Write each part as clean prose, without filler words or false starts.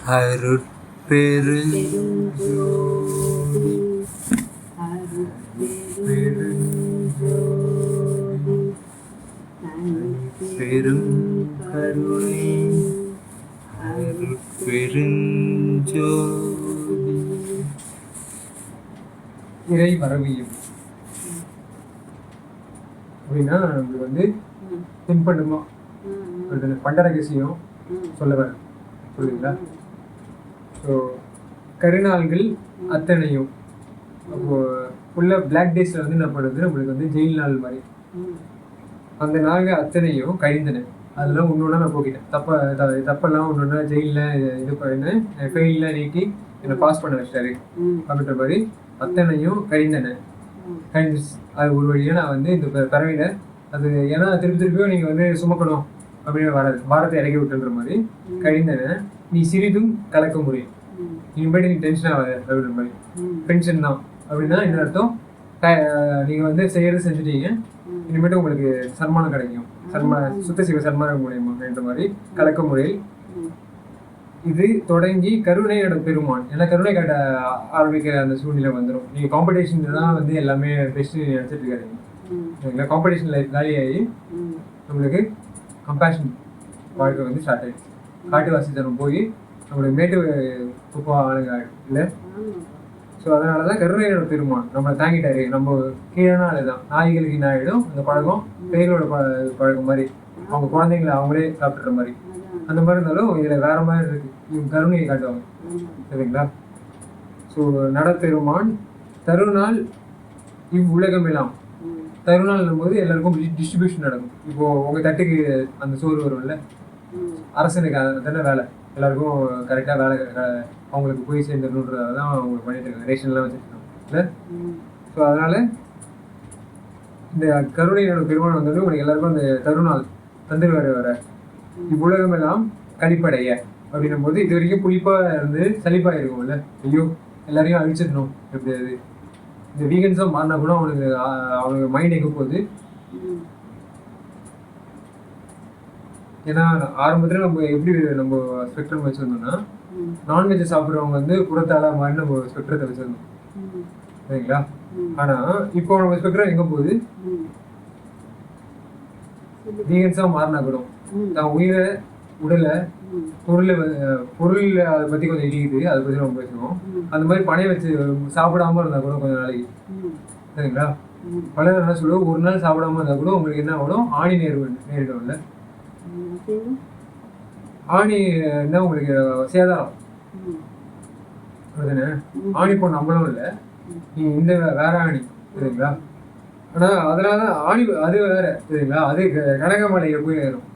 அருட்பெருஞ்சோதி அருட்பெருஞ்சோதி பெரும் கருணை அருட்பெருஞ்சோதி. இறை வரவியும் அப்படின்னா நம்மளுக்கு வந்து தின்பண்டமா பண்டரகசியம் சொல்ல வர சொல்லுங்களா. ஸோ கருநாள்கள் அத்தனையும் அப்போ ஃபுல்லாக பிளாக் டேஸில் வந்து என்ன பண்ணுறது, நம்மளுக்கு வந்து ஜெயில் நாள் மாதிரி அந்த நாள்கள் அத்தனையும் கழிந்தன. அதெல்லாம் ஒன்று ஒன்றா நான் போக்கிட்டேன். தப்பெல்லாம் ஒன்று ஒன்றா ஜெயிலில் இது பண்ணு ஃபெயிலெலாம் நீக்கி என்னை பாஸ் பண்ண வச்சிட்டாரு அப்படின்ற மாதிரி அத்தனையும் கழிந்தன. கழிஞ்சிச்சு. அது ஒரு வழியாக நான் வந்து இந்த பறவையில் அது ஏன்னா திருப்பியும் நீங்கள் வந்து சுமக்கணும் அப்படின்னு வராது, பாரத்தை இறக்கி விட்டுன்ற மாதிரி கழிந்தன. நீ சிறிதும் கலக்க முடியும், இனிமேட்டு நீ டென்ஷன் ஆகாது அப்படின்ற மாதிரி. டென்ஷன் தான் அப்படின்னா என்ன அர்த்தம், நீங்கள் வந்து செய்யறது செஞ்சுட்டீங்க, இனிமேட்டு உங்களுக்கு சன்மானம் கிடைக்கும், சுத்த சிவ சன்மானம் மூலியமா என்ற மாதிரி கலக்க முறையில் இது தொடங்கி கருணையோட பெருமான். ஏன்னா கருணை காட்ட ஆரம்பிக்கிற அந்த சூழ்நிலை வந்துடும். நீங்கள் காம்படிஷன் தான் வந்து எல்லாமே பெஸ்ட் நினச்சிட்டு இருக்காருங்க. காம்படிஷன் லைஃப் காலியாகி நம்மளுக்கு கம்பேஷன் வாழ்க்கை வந்து ஸ்டார்ட் ஆகிடுச்சு. காட்டுவாசித்தனம் போய் நம்மளுக்கு மேட்டு குப்பா ஆளுங்க இல்லை. ஸோ அதனால தான் கருணையோட பெருமான் நம்மளை தாங்கிட்டாரு. நம்ம கீழான ஆளு தான், நாய்களுக்கு என்ன ஆகிடும் அந்த பழக்கம், பேரோட பழக்கம் மாதிரி அவங்க குழந்தைங்களை அவங்களே சாப்பிட்ற மாதிரி அந்த மாதிரி இருந்தாலும் இதில் வேற மாதிரி இருக்கு. இவங்க கருணையை காட்டுவாங்க சரிங்களா. ஸோ நடப்பெருமான் தருநாள் இவ்வுலகமெல்லாம். தருநாள்னும் போது எல்லாருக்கும் டிஸ்ட்ரிபியூஷன் நடக்கும். இப்போ உங்கள் தட்டுக்கு அந்த சோறு வரும்ல, அரசனுக்கு தானே வேலை, எல்லாருக்கும் கரெக்டாக வேலை அவங்களுக்கு போய் சேர்ந்துடணுன்றதை தான் அவங்க பண்ணிட்டு இருக்காங்க, ரேஷன்லாம் வச்சுருக்காங்க இல்லை. ஸோ அதனால இந்த கருணையோட பெருமான் வந்தோடனே உங்களுக்கு எல்லாருக்கும் அந்த தருநாள் தந்துடுவார் வர. இவ்வுலகமெல்லாம் கழிப்படைய அப்படின்னும் போது இது வரைக்கும் புளிப்பாக இருந்து சளிப்பாக இருக்கும்ல, ஐயோ எல்லாரையும் அழிச்சிடணும் எப்படியாது. இந்த வீகன்ஸாக மாறினா கூட அவனுக்கு மைண்ட் எங்கே போகுது. ஏன்னா ஆரம்பத்தில் நம்ம எப்படி நம்ம ஸ்பெக்ட்ரம் வச்சுருந்தோம்னா, நான்வெஜ் சாப்பிட்றவங்க வந்து புறத்தால மாதிரி நம்ம ஸ்பெக்ட்ரத்தை வச்சுருந்தோம் சரிங்களா. ஆனால் இப்போ நம்ம ஸ்பெக்ட்ரம் எங்கே போகுது, வீகன்ஸாக மாறினா கூட தான் உயிரை உடலை பொருள் அதை பற்றி கொஞ்சம் இடிக்குது, அதை பற்றி நம்ம பேசுவோம். அந்த மாதிரி பனையை வச்சு சாப்பிடாம இருந்தால் கூட கொஞ்சம் நாளைக்கு சரிங்களா. பலர் என்ன சொல்லுவோம், ஒரு நாள் சாப்பிடாம இருந்தால் கூட உங்களுக்கு என்ன ஆகும், ஆணி நேரிடும்ல. ஆணி என்ன உங்களுக்கு சேதாரம் அதுதானே. ஆணி இப்போ நம்மளும் இல்லை, நீ இந்த வேற ஆணி சரிங்களா. ஆனால் அதனால ஆணி அது வேற சரிங்களா. அது கனகமலையை போய் ஏறும்,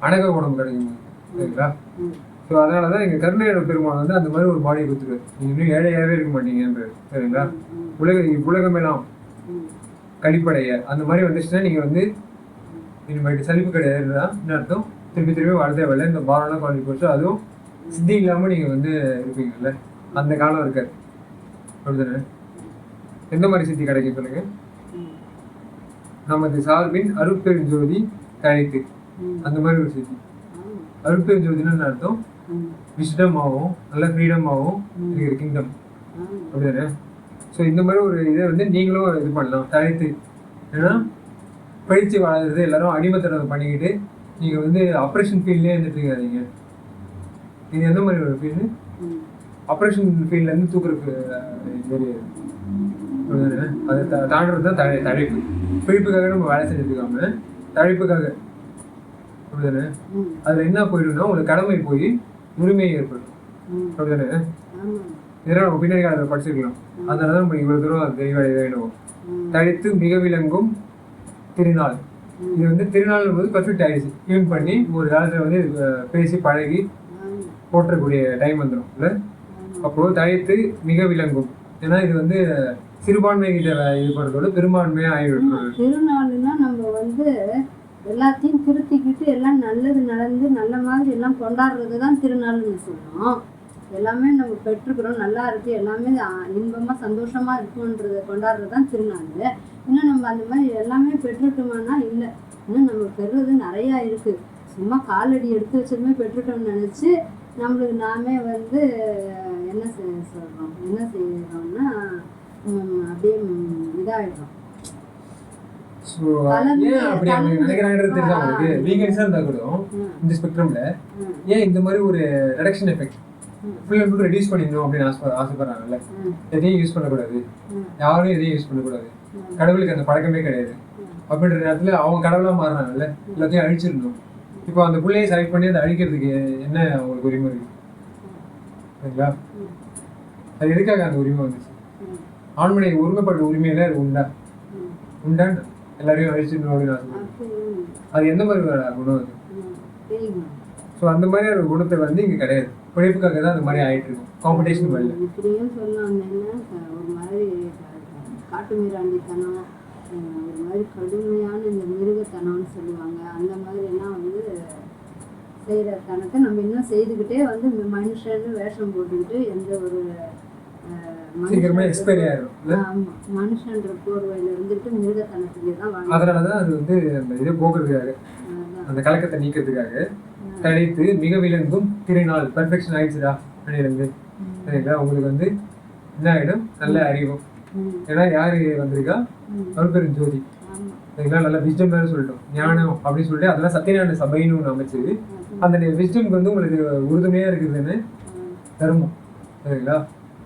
அனக உடம்பு கிடைக்கும் சரிங்களா. ஸோ அதனால தான் எங்கள் கருணையோட பெருமாள் வந்து அந்த மாதிரி ஒரு பாடியை கொடுத்துருவாரு. நீங்கள் இன்னும் ஏழையாகவே இருக்க மாட்டீங்கன்ற சரிங்களா. உலகமெல்லாம் கழிப்படைய அந்த மாதிரி வந்துச்சுன்னா நீங்கள் வந்து இனிமேட்டு சலிப்பு கிடையாதுன்னா என்ன அர்த்தம், திருப்பி வாழ்த்தே வரல, இந்த பாரம்லாம் குறைஞ்சி போச்சு. அதுவும் சித்தி இல்லாமல் நீங்கள் வந்து இருப்பீங்கல்ல, அந்த காலம் இருக்காது அப்படிதானே. எந்த மாதிரி சித்தி கிடைக்கும் சொல்லுங்க. நமது சார்பின் அருட்பெருஞ்சோதி கழித்து அந்த மாதிரி ஒரு சித்தி. அருட்பெருஞ்சோதினா என்ன அர்த்தம், விஸ்டமாகவும் நல்ல ஃப்ரீடமாகவும் இருக்கிற கிங்டம் அப்படிதானே. ஸோ இந்த மாதிரி ஒரு இதை வந்து நீங்களும் இது பண்ணலாம் தழைத்து. ஏன்னா படித்து வாழ்றது எல்லாரும் அடிமத்தனம் பண்ணிக்கிட்டு நீங்கள் வந்து ஆப்ரேஷன் ஃபீல்ட்லேயே இருந்துட்டு இருக்காதீங்க. இது எந்த மாதிரி ஒரு ஃபீல்டு, ஆப்ரேஷன் ஃபீல்ட்லேருந்து தூக்குறதுக்கு தெரியாது அப்படிதானே. அதை தாண்டுறது தான் தழைப்பு. பிழைப்புக்காக நம்ம வேலை செஞ்சுட்டு இருக்காம தழைப்புக்காக அப்படிதானே. அதில் என்ன போயிடும்னா உங்களுக்கு கடமை போய் உரிமையை ஏற்படும் அப்படிதானே. இதெல்லாம் நம்ம பின்னாடி காலத்தில் படிச்சிருக்கலாம். அதனால தான் நம்ம இவ்வளோ தூரம் அது தெளிவாக வேணும். தழைத்து மிக விளங்கும் திருநாள். இது வந்து திருநாள் போது பர்ஃபெக்ட் ஆகிடுச்சு. டியூன் பண்ணி ஒரு காலத்தில் வந்து பேசி பழகி போற்றக்கூடிய டைம் வந்துடும் இல்லை. அப்போது தழைத்து மிக விளங்கும். ஏன்னா இது வந்து சிறுபான்மை கிட்ட இது பண்ணுறதோட பெரும்பான்மையாக ஆகிவிடும். திருநாள்னா நம்ம வந்து எல்லாத்தையும் திருத்திக்கிட்டு எல்லாம் நல்லது நடந்து நல்ல மாதிரி எல்லாம் கொண்டாடுறது தான் திருநாள்னு சொல்லுவோம். எல்லாமே நம்ம பெற்றுக்கிறோம், நல்லா இருக்குது, எல்லாமே இன்பமாக சந்தோஷமாக இருக்குன்றதை கொண்டாடுறது தான் திருநாள். இன்னும் நம்ம அந்த மாதிரி எல்லாமே பெற்றுட்டோம்னா இல்லை, இன்னும் நம்ம பெறுறது நிறையா இருக்குது. சும்மா காலடி எடுத்து வச்சதுமே பெற்றுட்டோம்னு நினச்சி நம்மளுக்கு நாமே வந்து என்ன சொல்கிறோம், என்ன செய்கிறோம்னா அப்படியே இதாகிடும். ஸோ ஏன் அப்படி அவங்க நினைக்கிறாங்கிறது தெரியுதா உங்களுக்கு? வீகன்ஸாக இருந்தால் கூட இந்த ஸ்பெக்ட்ரமில் ஏன் இந்த மாதிரி ஒரு reduction effect full and full reduce பண்ணிடணும் அப்படின்னு ஆசைப்படுறாங்கல்ல. எதையும் யூஸ் பண்ணக்கூடாது, யாரும் எதையும் யூஸ் பண்ணக்கூடாது, கடவுளுக்கு அந்த பழக்கமே கிடையாது அப்படின்ற நேரத்தில் அவங்க கடவுளாக மாறுறாங்கல்ல, எல்லாத்தையும் அழிச்சிடணும். இப்போ அந்த பிள்ளையை செலக்ட் பண்ணி அதை அழிக்கிறதுக்கு என்ன அவங்களுக்கு உரிமை இருக்கு? சரிங்களா? அது எதுக்காக அந்த உரிமை வந்துச்சு? ஆண்மனை ஒருமைப்பட்ட உரிமையில அது உண்டான்னு எல்லாரையும் அழிச்சிடணும் அப்படின்னு ஆசைப்படுறேன். அது எந்த மாதிரி குணம் அது? ஸோ அந்த மாதிரி ஒரு குணத்தை வந்து இங்கே கிடையாது. உழைப்புக்காக தான் அந்த மாதிரி ஆகிட்டு இருக்கும். காம்படிஷன் வரல. இப்படியும் சொன்னாங்கன்னா ஒரு மாதிரி காட்டு மீராண்டித்தனம், ஒரு மாதிரி கடுமையான இந்த மிருகத்தனம்னு சொல்லுவாங்க. அந்த மாதிரி எல்லாம் வந்து செய்கிற தனத்தை நம்ம இன்னும் செய்துக்கிட்டே வந்து மனுஷன்னு வேஷம் போட்டுக்கிட்டு எந்த ஒரு மனுஷன்ற போர்வையில இருந்துட்டு மிருகத்தனத்துலேயே தான் வாங்க. அதனால தான் அது வந்து அந்த இதை போக்குறதுக்காக, அந்த கலக்கத்தை நீக்கிறதுக்காக தனித்து மிக விளங்கும் திருநாள் பெர்ஃபெக்ஷன் ஆயிடுச்சுடா அணிலிருந்து. சரிங்களா? உங்களுக்கு வந்து என்ன ஆகிடும்? நல்ல அறிவும். ஏன்னா யாரு வந்திருக்கா? அவர் பேரும் ஜோதி. சரிங்களா? நல்ல விஸ்டம் வேறு சொல்லிட்டோம், ஞானம் அப்படின்னு சொல்லிட்டு அதெல்லாம் சத்தியஞான சபைன்னு ஒன்று அமைச்சு அந்த விஸ்டம்க்கு வந்து உங்களுக்கு உறுதுணையாக இருக்குதுன்னு தர்மம். சரிங்களா?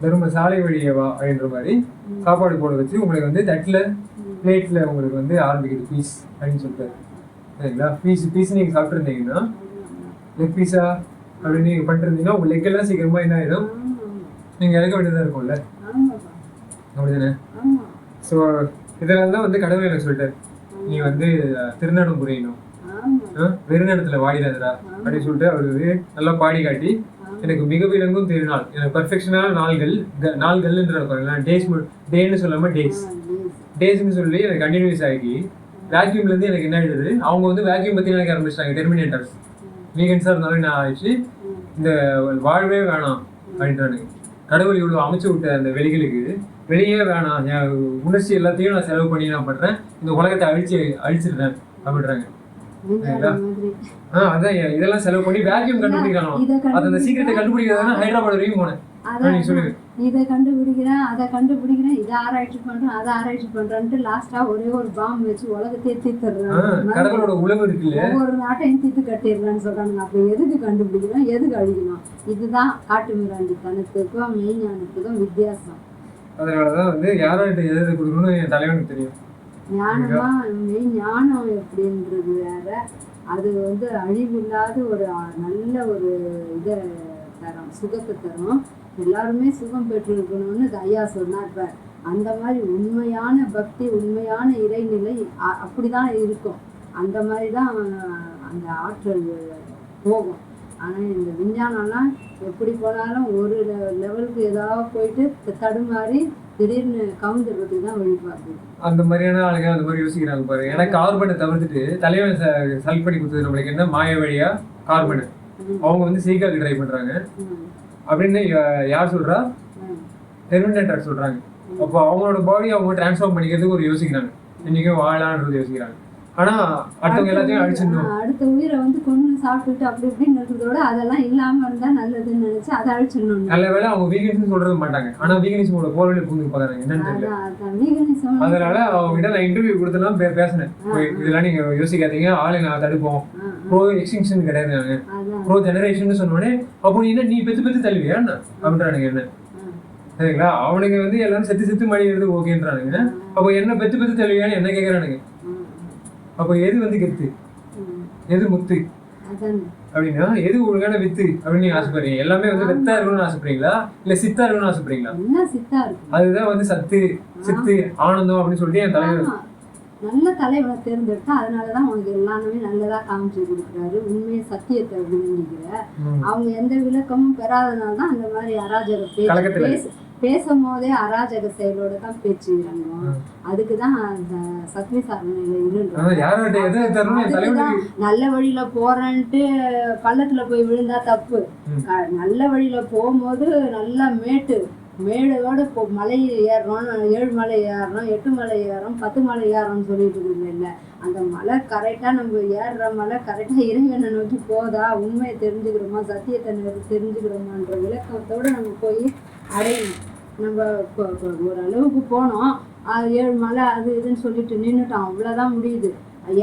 தர்ம சாலை வழியவா அப்படின்ற மாதிரி சாப்பாடு போட வச்சு உங்களுக்கு வந்து தட்டில் பிளேட்டில் உங்களுக்கு வந்து ஆரம்பிக்குது பீஸ் அப்படின்னு சொல்லிட்டாரு. சரிங்களா? பீஸ் நீங்கள் சாப்பிட்ருந்தீங்கன்னா லெக் பீஸா அப்படின்னு நீங்கள் பண்ணிருந்தீங்கன்னா உங்கள் லெக்கெல்லாம் சீக்கிரமாக என்ன ஆகிடும்? நீங்கள் இறக்க வேண்டியதாக இருக்கும்ல, அப்படிதானே? ஸோ இதெல்லாம் தான் வந்து கடவுள் எனக்கு சொல்லிட்டாரு, நீ வந்து திருநடம் புரியணும், வெறுநடத்தில் வாடிடாதரா அப்படின்னு சொல்லிட்டு அவருக்கு நல்லா பாடி காட்டி எனக்கு மிக விளங்கும் திருநாள், எனக்கு பர்ஃபெக்ஷனான நாள்கள்ன்ற பாருங்களா, டேன்னு சொல்லாமல் டேஸ்ன்னு சொல்லி எனக்கு கண்டினியூஸ் ஆகி வேக்யூம்லேருந்து எனக்கு என்ன ஆகிடுது? அவங்க வந்து வேக்யூம் பற்றி நினைக்க ஆரம்பிச்சிட்டாங்க. டெர்மினேட்டர்ஸ் வீகன்ஸாக இருந்தாலும் என்ன ஆயிடுச்சு? இந்த வாழ்வே வேணாம் அப்படின்றானுங்க. கடவுள் இவ்வளோ அமைச்சு விட்ட அந்த வெளிகளுக்கு வெளியே வேணாம், என் உணர்ச்சி எல்லாத்தையும் நான் செலவு பண்ணி நான் பண்ணுறேன், இந்த உலகத்தை அழிச்சிருந்தேன் அப்படின்றாங்க. அதான் இதெல்லாம் செலவு பண்ணி வேக்யூம் கண்டுபிடிக்கலாம். அது அந்த சீக்கிரத்தை கண்டுபிடிக்கிறதுனா ஹைதராபாத் வரையும் போனேன். இதை கண்டுபிடிக்கிறேன், அதை கண்டுபிடிக்கிறேன், இதை ஆராய்ச்சி பண்றேன், அதை ஆராய்ச்சி பண்றேன்ட்டு லாஸ்டா ஒரே ஒரு பாம்பு வச்சு உலகத்தையே தீர்த்துடுறேன். கடவுளோட உலகம் இருக்குல்ல, ஒவ்வொரு நாட்டையும் தீர்த்து கட்டிடுறேன்னு சொல்றாங்க. அப்ப எதுக்கு கண்டுபிடிக்கணும், எதுக்கு அழிக்கணும்? இதுதான் காட்டு மிராண்டித்தனத்துக்கும் மெய்ஞானத்துக்கும் வித்தியாசம். அதனாலதான் வந்து யார்கிட்ட எது கொடுக்கணும்னு என் தலைவனுக்கு தெரியும். ஞானமா மெய்ஞானம் எப்படின்றது வேற, அது வந்து அழிவில்லாத ஒரு நல்ல ஒரு இதை தரும், சுகத்தை தரும். எல்லாருமே சுகம் பெற்றிருக்கணும்னு ஐயா சொன்னார். இப்போ அந்த மாதிரி உண்மையான பக்தி, உண்மையான இறைநிலை அப்படிதான் இருக்கும். அந்த மாதிரி தான் அந்த ஆற்றல் போகும். ஆனால் இந்த விஞ்ஞானம்லாம் எப்படி போனாலும் ஒரு லெவலுக்கு ஏதாவது போயிட்டு தடுமாறி திடீர்னு கவுந்துறதுக்கு தான் வழிபார்க்குது. அந்த மாதிரியான ஆளுங்க அந்த மாதிரி யோசிக்கிறாங்க பாரு. ஏன்னா கார்பனை தவிர்த்துட்டு தலைவன் செலக்ட் பண்ணி கொடுத்தது நம்மளுக்கு என்ன? மாய வழியா கார்பனு. அவங்க வந்து சீக்காக்கு ட்ரை பண்றாங்க அப்படின்னு யார் சொல்றா? டெர்மினேட்டர் சொல்றாங்க. அப்போ அவங்களோட பாடி அவங்க டிரான்ஸ்ஃபார்ம் பண்ணிக்கிறதுக்கு ஒரு யோசிக்கிறாங்க, இன்னைக்கும் வாழலான்றது யோசிக்கிறாங்க. ஆனா அடுத்தவங்க எல்லாத்தையும் அழிச்சிடணும், அடுத்த உயிரை வந்து கொண்டு சாப்பிட்டுட்டு அப்படி இப்படின்னு இருக்கிறதோட அதெல்லாம் இல்லாம இருந்தா நல்லதுன்னு நினைச்சு அதை அழிச்சிடணும். நல்ல வேலை அவங்க வீகனிசம் சொல்றது மாட்டாங்க, ஆனா வீகனிசமோட போர்வெளி பூந்து பாக்குறாங்க என்னன்னு தெரியல. அதனால அவங்க கிட்ட நான் இன்டர்வியூ கொடுத்தெல்லாம் பேசினேன். இதெல்லாம் நீங்க யோசிக்காதீங்க, ஆளை நான் தடுப்போம், ப்ரோ எக்ஸ்டிங்ஷன் கிடையாது, நாங்க ப்ரோ ஜெனரேஷன் சொன்னோடனே அப்போ நீ பெத்து தள்ளுவியா அப்படின்றானுங்க என்ன. சரிங்களா? அவனுங்க வந்து எல்லாரும் செத்து மடிக்கிறது ஓகேன்றானுங்க. அப்போ என்ன பெத்து தள்ளுவியான்னு என்ன கேட்கறானுங்க. அப்போ எது வந்து கெத்து, எது முத்து அப்படின்னா எது ஒழுங்கான வித்து அப்படின்னு நீங்க ஆசைப்படுறீங்க? எல்லாமே வந்து வெத்தா இருக்கணும்னு ஆசைப்படுறீங்களா இல்ல சித்தா இருக்கணும்னு ஆசைப்படுறீங்களா? அதுதான் வந்து சித்து ஆனந்தம் அப்படின்னு சொல்லிட்டு என் தலைவர் நல்ல தலைவனை தேர்ந்தெடுத்தா அதனாலதான் அவனுக்கு எல்லாமே நல்லதா காமிச்சு கொடுக்குறாரு. உண்மையை சத்தியத்தை விளங்கிக்கிற அவங்க எந்த விளக்கமும் பெறாதனால்தான் அந்த மாதிரி அராஜக பேசும் போதே அராஜக செயலோட தான் பேச்சு இறங்கும். அதுக்குதான் சத்விசாரணையில நல்ல வழியில போறேன்ட்டு பள்ளத்துல போய் விழுந்தா தப்பு. நல்ல வழியில போகும்போது நல்லா மேட்டு மேடோட இப்போ மலை ஏறுறோம், 7 மலை ஏறுறோம், 8 மலை ஏறுறோம், 10 மலை ஏறுறோம்னு சொல்லிட்டு இருக்குது இல்லை. அந்த மலை கரெக்டாக நம்ம ஏறுற மலை கரெக்டாக இறைவனை நோக்கி போதா, உண்மையை தெரிஞ்சுக்கிறோமா, சத்தியத்தை தெரிஞ்சுக்கிறோமான்ற விளக்கத்தோடு நம்ம போய் அடையணும். நம்ம ஓரளவுக்கு போனோம், அது 7 மலை அது இதுன்னு சொல்லிட்டு நின்றுட்டோம், அவ்வளோதான் முடியுது.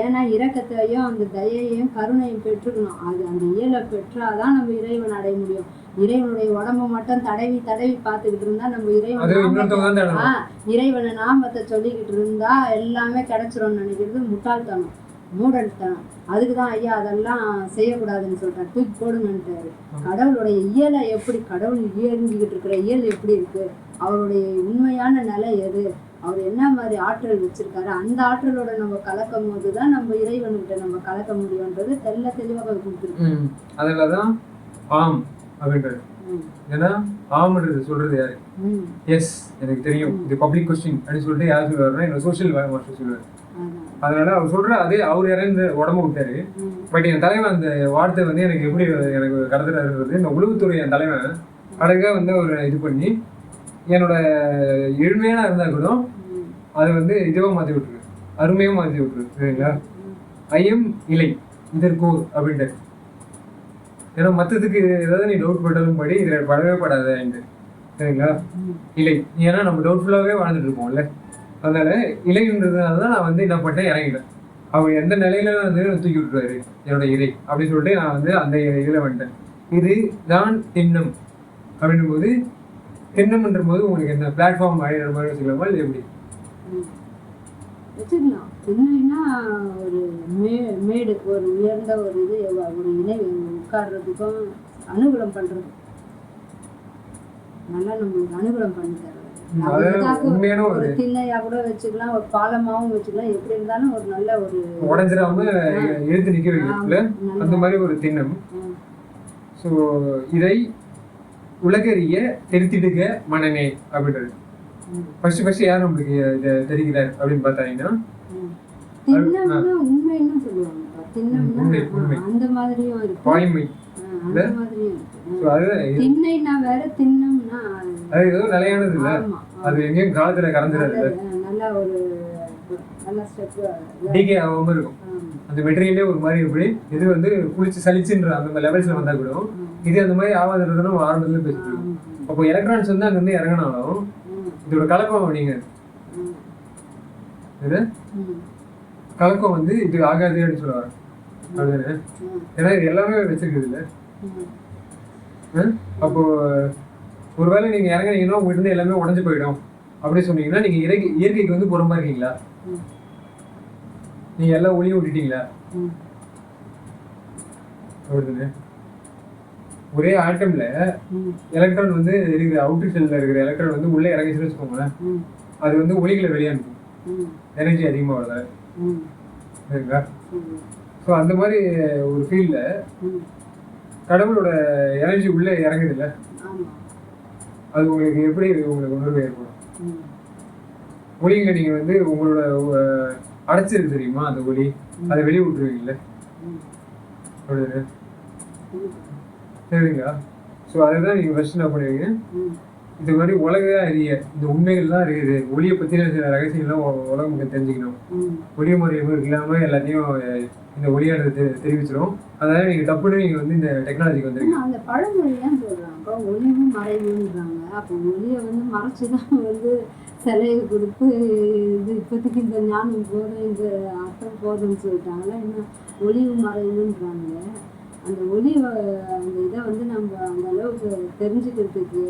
ஏன்னா இரக்கத்தையும் அந்த தயையும் கருணையும் பெற்றுக்கணும். அது அந்த இயலை பெற்றாதான் நம்ம இறைவன் அடைய முடியும். இறைவனுடைய உடம்பை மட்டும் தடவி தடவி பார்த்துக்கிட்டு இருந்தா நம்ம இறைவனை நாமத்தை சொல்லிக்கிட்டு இருந்தா எல்லாமே கிடைச்சிரும்னு நினைக்கிறது முட்டாள்தனம், மூடல்தனம். அதுக்குதான் ஐயா அதெல்லாம் செய்யக்கூடாதுன்னு சொல்றாரு, தூக்கி போடுங்கன்ட்டாரு. கடவுளுடைய இயலை எப்படி, கடவுள் இயங்கிக்கிட்டு இருக்கிற இயல் எப்படி இருக்கு, அவருடைய உண்மையான நிலை எது, அவர் என்ன மாதிரி ஆற்றல் வச்சிருக்காரு, அந்த ஆற்றலோட நம்ம கலக்கும் போதுதான் நம்ம இறைவன்கிட்ட நம்ம கலக்க முடியும்ன்றது தெளிவாக கொடுத்துருக்கு. அதுலதான் ஆம் அப்படின்றது. ஏன்னா ஆம்ன்றது சொல்றது யாரு? எஸ் எனக்கு தெரியும், இது பப்ளிக் கொஸ்டின் அப்படின்னு சொல்லிட்டு யார் சொல்லுவாருன்னா என்னோட சோசியல் மாஸ்டர் சொல்லுவாரு. அதனால அவர் சொல்ற அதே அவர் இறந்து உடம்பு விட்டாரு. பட் என் தலைவன் அந்த வார்த்தை வந்து எனக்கு எப்படி எனக்கு கடத்துறாருன்றது இந்த உளவுத்துறை என் தலைவன் அழகா வந்து ஒரு இது பண்ணி என்னோட எளிமையான இருந்தா கூட அதை வந்து இதுவாக மாற்றி விட்டுருக்கு, அருமையாக மாற்றி விட்டுருக்கு. சரிங்களா? ஐயம் இலை இதற்கோர் அப்படின்ட்டு. ஏன்னா மற்றதுக்கு ஏதாவது நீ டவுட் பட்டாலும் படி, இதில் படவே படாதேன்ட்டு. சரிங்களா? இலை, ஏன்னா நம்ம டவுட்ஃபுல்லாகவே வாழ்ந்துட்டு இருப்போம்ல, அதனால இலைன்றதுனால தான் நான் வந்து என்ன பண்ணேன், இறங்கிட்டேன். அவர் எந்த நிலையில வந்து தூக்கி விட்டுருவாரு என்னோட இலை அப்படின்னு சொல்லிட்டு நான் வந்து அந்த இதில் வந்துட்டேன். இது தான் திண்ணம் அப்படின்னும் போது, திண்ணம்ன்ற போது உங்களுக்கு என்ன பிளாட்ஃபார்ம் அடையிற மாதிரி வச்சுக்கலாமா இல்லை எப்படி வச்சுக்கலாம்? என்னன்னா ஒரு மேடு, ஒரு உயர்ந்த ஒரு இது, ஒரு இணை உட்கார்றதுக்கும் அனுகூலம் பண்றது, நல்லா நம்மளுக்கு அனுகூலம் பண்ணி தர்றது. ஒரு திண்ணையா கூட வச்சுக்கலாம், ஒரு பாலமாவும் வச்சுக்கலாம், எப்படி இருந்தாலும் ஒரு நல்ல ஒரு உடஞ்சிடாம எழுத்து நிக்க வைக்கிறதுல அந்த மாதிரி ஒரு திண்ணம். ஸோ இதை உலகறிய தெரித்திடுக மனநே அப்படின்றது ஃபர்ஸ்ட் யார் நம்மளுக்கு இதை தெரிகிறார் அப்படின்னு பார்த்தாங்கன்னா உண்மைன்னு சொல்லுவாங்க. அந்த மாதிரியும் இருக்கு, வாய்மை. அது ஏதோ நிலையானது இல்ல, அது எங்கேயும் காலத்துல கலந்துடாது, நல்ல ஒரு நல்ல ஸ்டெப் டிகே ஆகாம இருக்கும். அந்த மெட்டீரியலே ஒரு மாதிரி எப்படி இது வந்து குளிச்சு சலிச்சுன்ற அந்த லெவல்ஸ்ல வந்தா கூட இது அந்த மாதிரி ஆகாதுன்னு நம்ம ஆரம்பத்துல பேசிட்டு இருக்கோம். அப்போ எலக்ட்ரானிக்ஸ் வந்து அங்க இருந்து இறங்கினாலும் இதோட கலக்கம் அப்படிங்க இது கலக்கம் வந்து இது ஆகாது அப்படின்னு சொல்லுவாங்க. அதுதானே? ஏன்னா இது எல்லாமே வச்சிருக்குது இல்ல. அப்போ ஒருவேளை நீங்க இறங்குனீங்கன்னா உங்ககிட்ட இருந்து எல்லாமே உடஞ்சு போயிடும் அப்படி சொன்னீங்கன்னா நீங்க இயற்கைக்கு வந்து புறம்பா இருக்கீங்களா? நீங்க எல்லாம் ஒளியும் விட்டுட்டீங்களா? அப்படிதானே? ஒரே ஆட்டம்ல எலக்ட்ரான் வந்து இருக்கிற அவுட்டர் செல்ல இருக்கிற எலக்ட்ரான் வந்து உள்ளே இறங்கிச்சுன்னு வச்சுக்கோங்களேன், அது வந்து ஒளிகளை வெளியானுக்கும், எனர்ஜி அதிகமாக வருது. சரிங்களா? ஸோ அந்த மாதிரி ஒரு ஃபீல்ட்ல கடவுளோட எனர்ஜி உள்ளே இறங்குது இல்லை, அது உங்களுக்கு எப்படி உங்களுக்கு உணர்வு ஏற்படும்? ஒளிங்களை நீங்க வந்து உங்களோட அடைச்சிருக்கு தெரியுமா, அந்த ஒளி அதை வெளியே விட்டுருவீங்கல்ல. சரிங்களா? ஸோ அதுதான் நீங்கள் ஃபர்ஸ்ட் என்ன பண்ணுவீங்க, இது மாதிரி உலகம் அறிய இந்த உண்மைகள்லாம் இருக்குது, ஒளியை பற்றின சில ரகசியங்கள்லாம் உலகம் மக்கள் தெரிஞ்சுக்கணும். ஒளிய முறையும் இல்லாமல் எல்லாத்தையும் இந்த ஒளியானது தெரிவிச்சிடும். அதனால நீங்கள் தப்புன்னு நீங்கள் வந்து இந்த டெக்னாலஜிக்கு வந்துருக்கீங்க. அந்த பழமொழி ஏன் சொல்கிறாங்க ஒளியும் மறைவுன்றாங்க? அப்போ ஒளியை வந்து மறைச்சி தான் வந்து சிலையை கொடுத்து இது இப்போதைக்கு இந்த ஞானம் போதும், இந்த அர்த்தம் போதும்னு சொல்லிட்டாங்களா? இன்னும் ஒளியும் மறைவுன்றாங்க. அந்த ஒளி அந்த இதை வந்து நம்ம அந்த அளவுக்கு தெரிஞ்சுக்கிறதுக்கு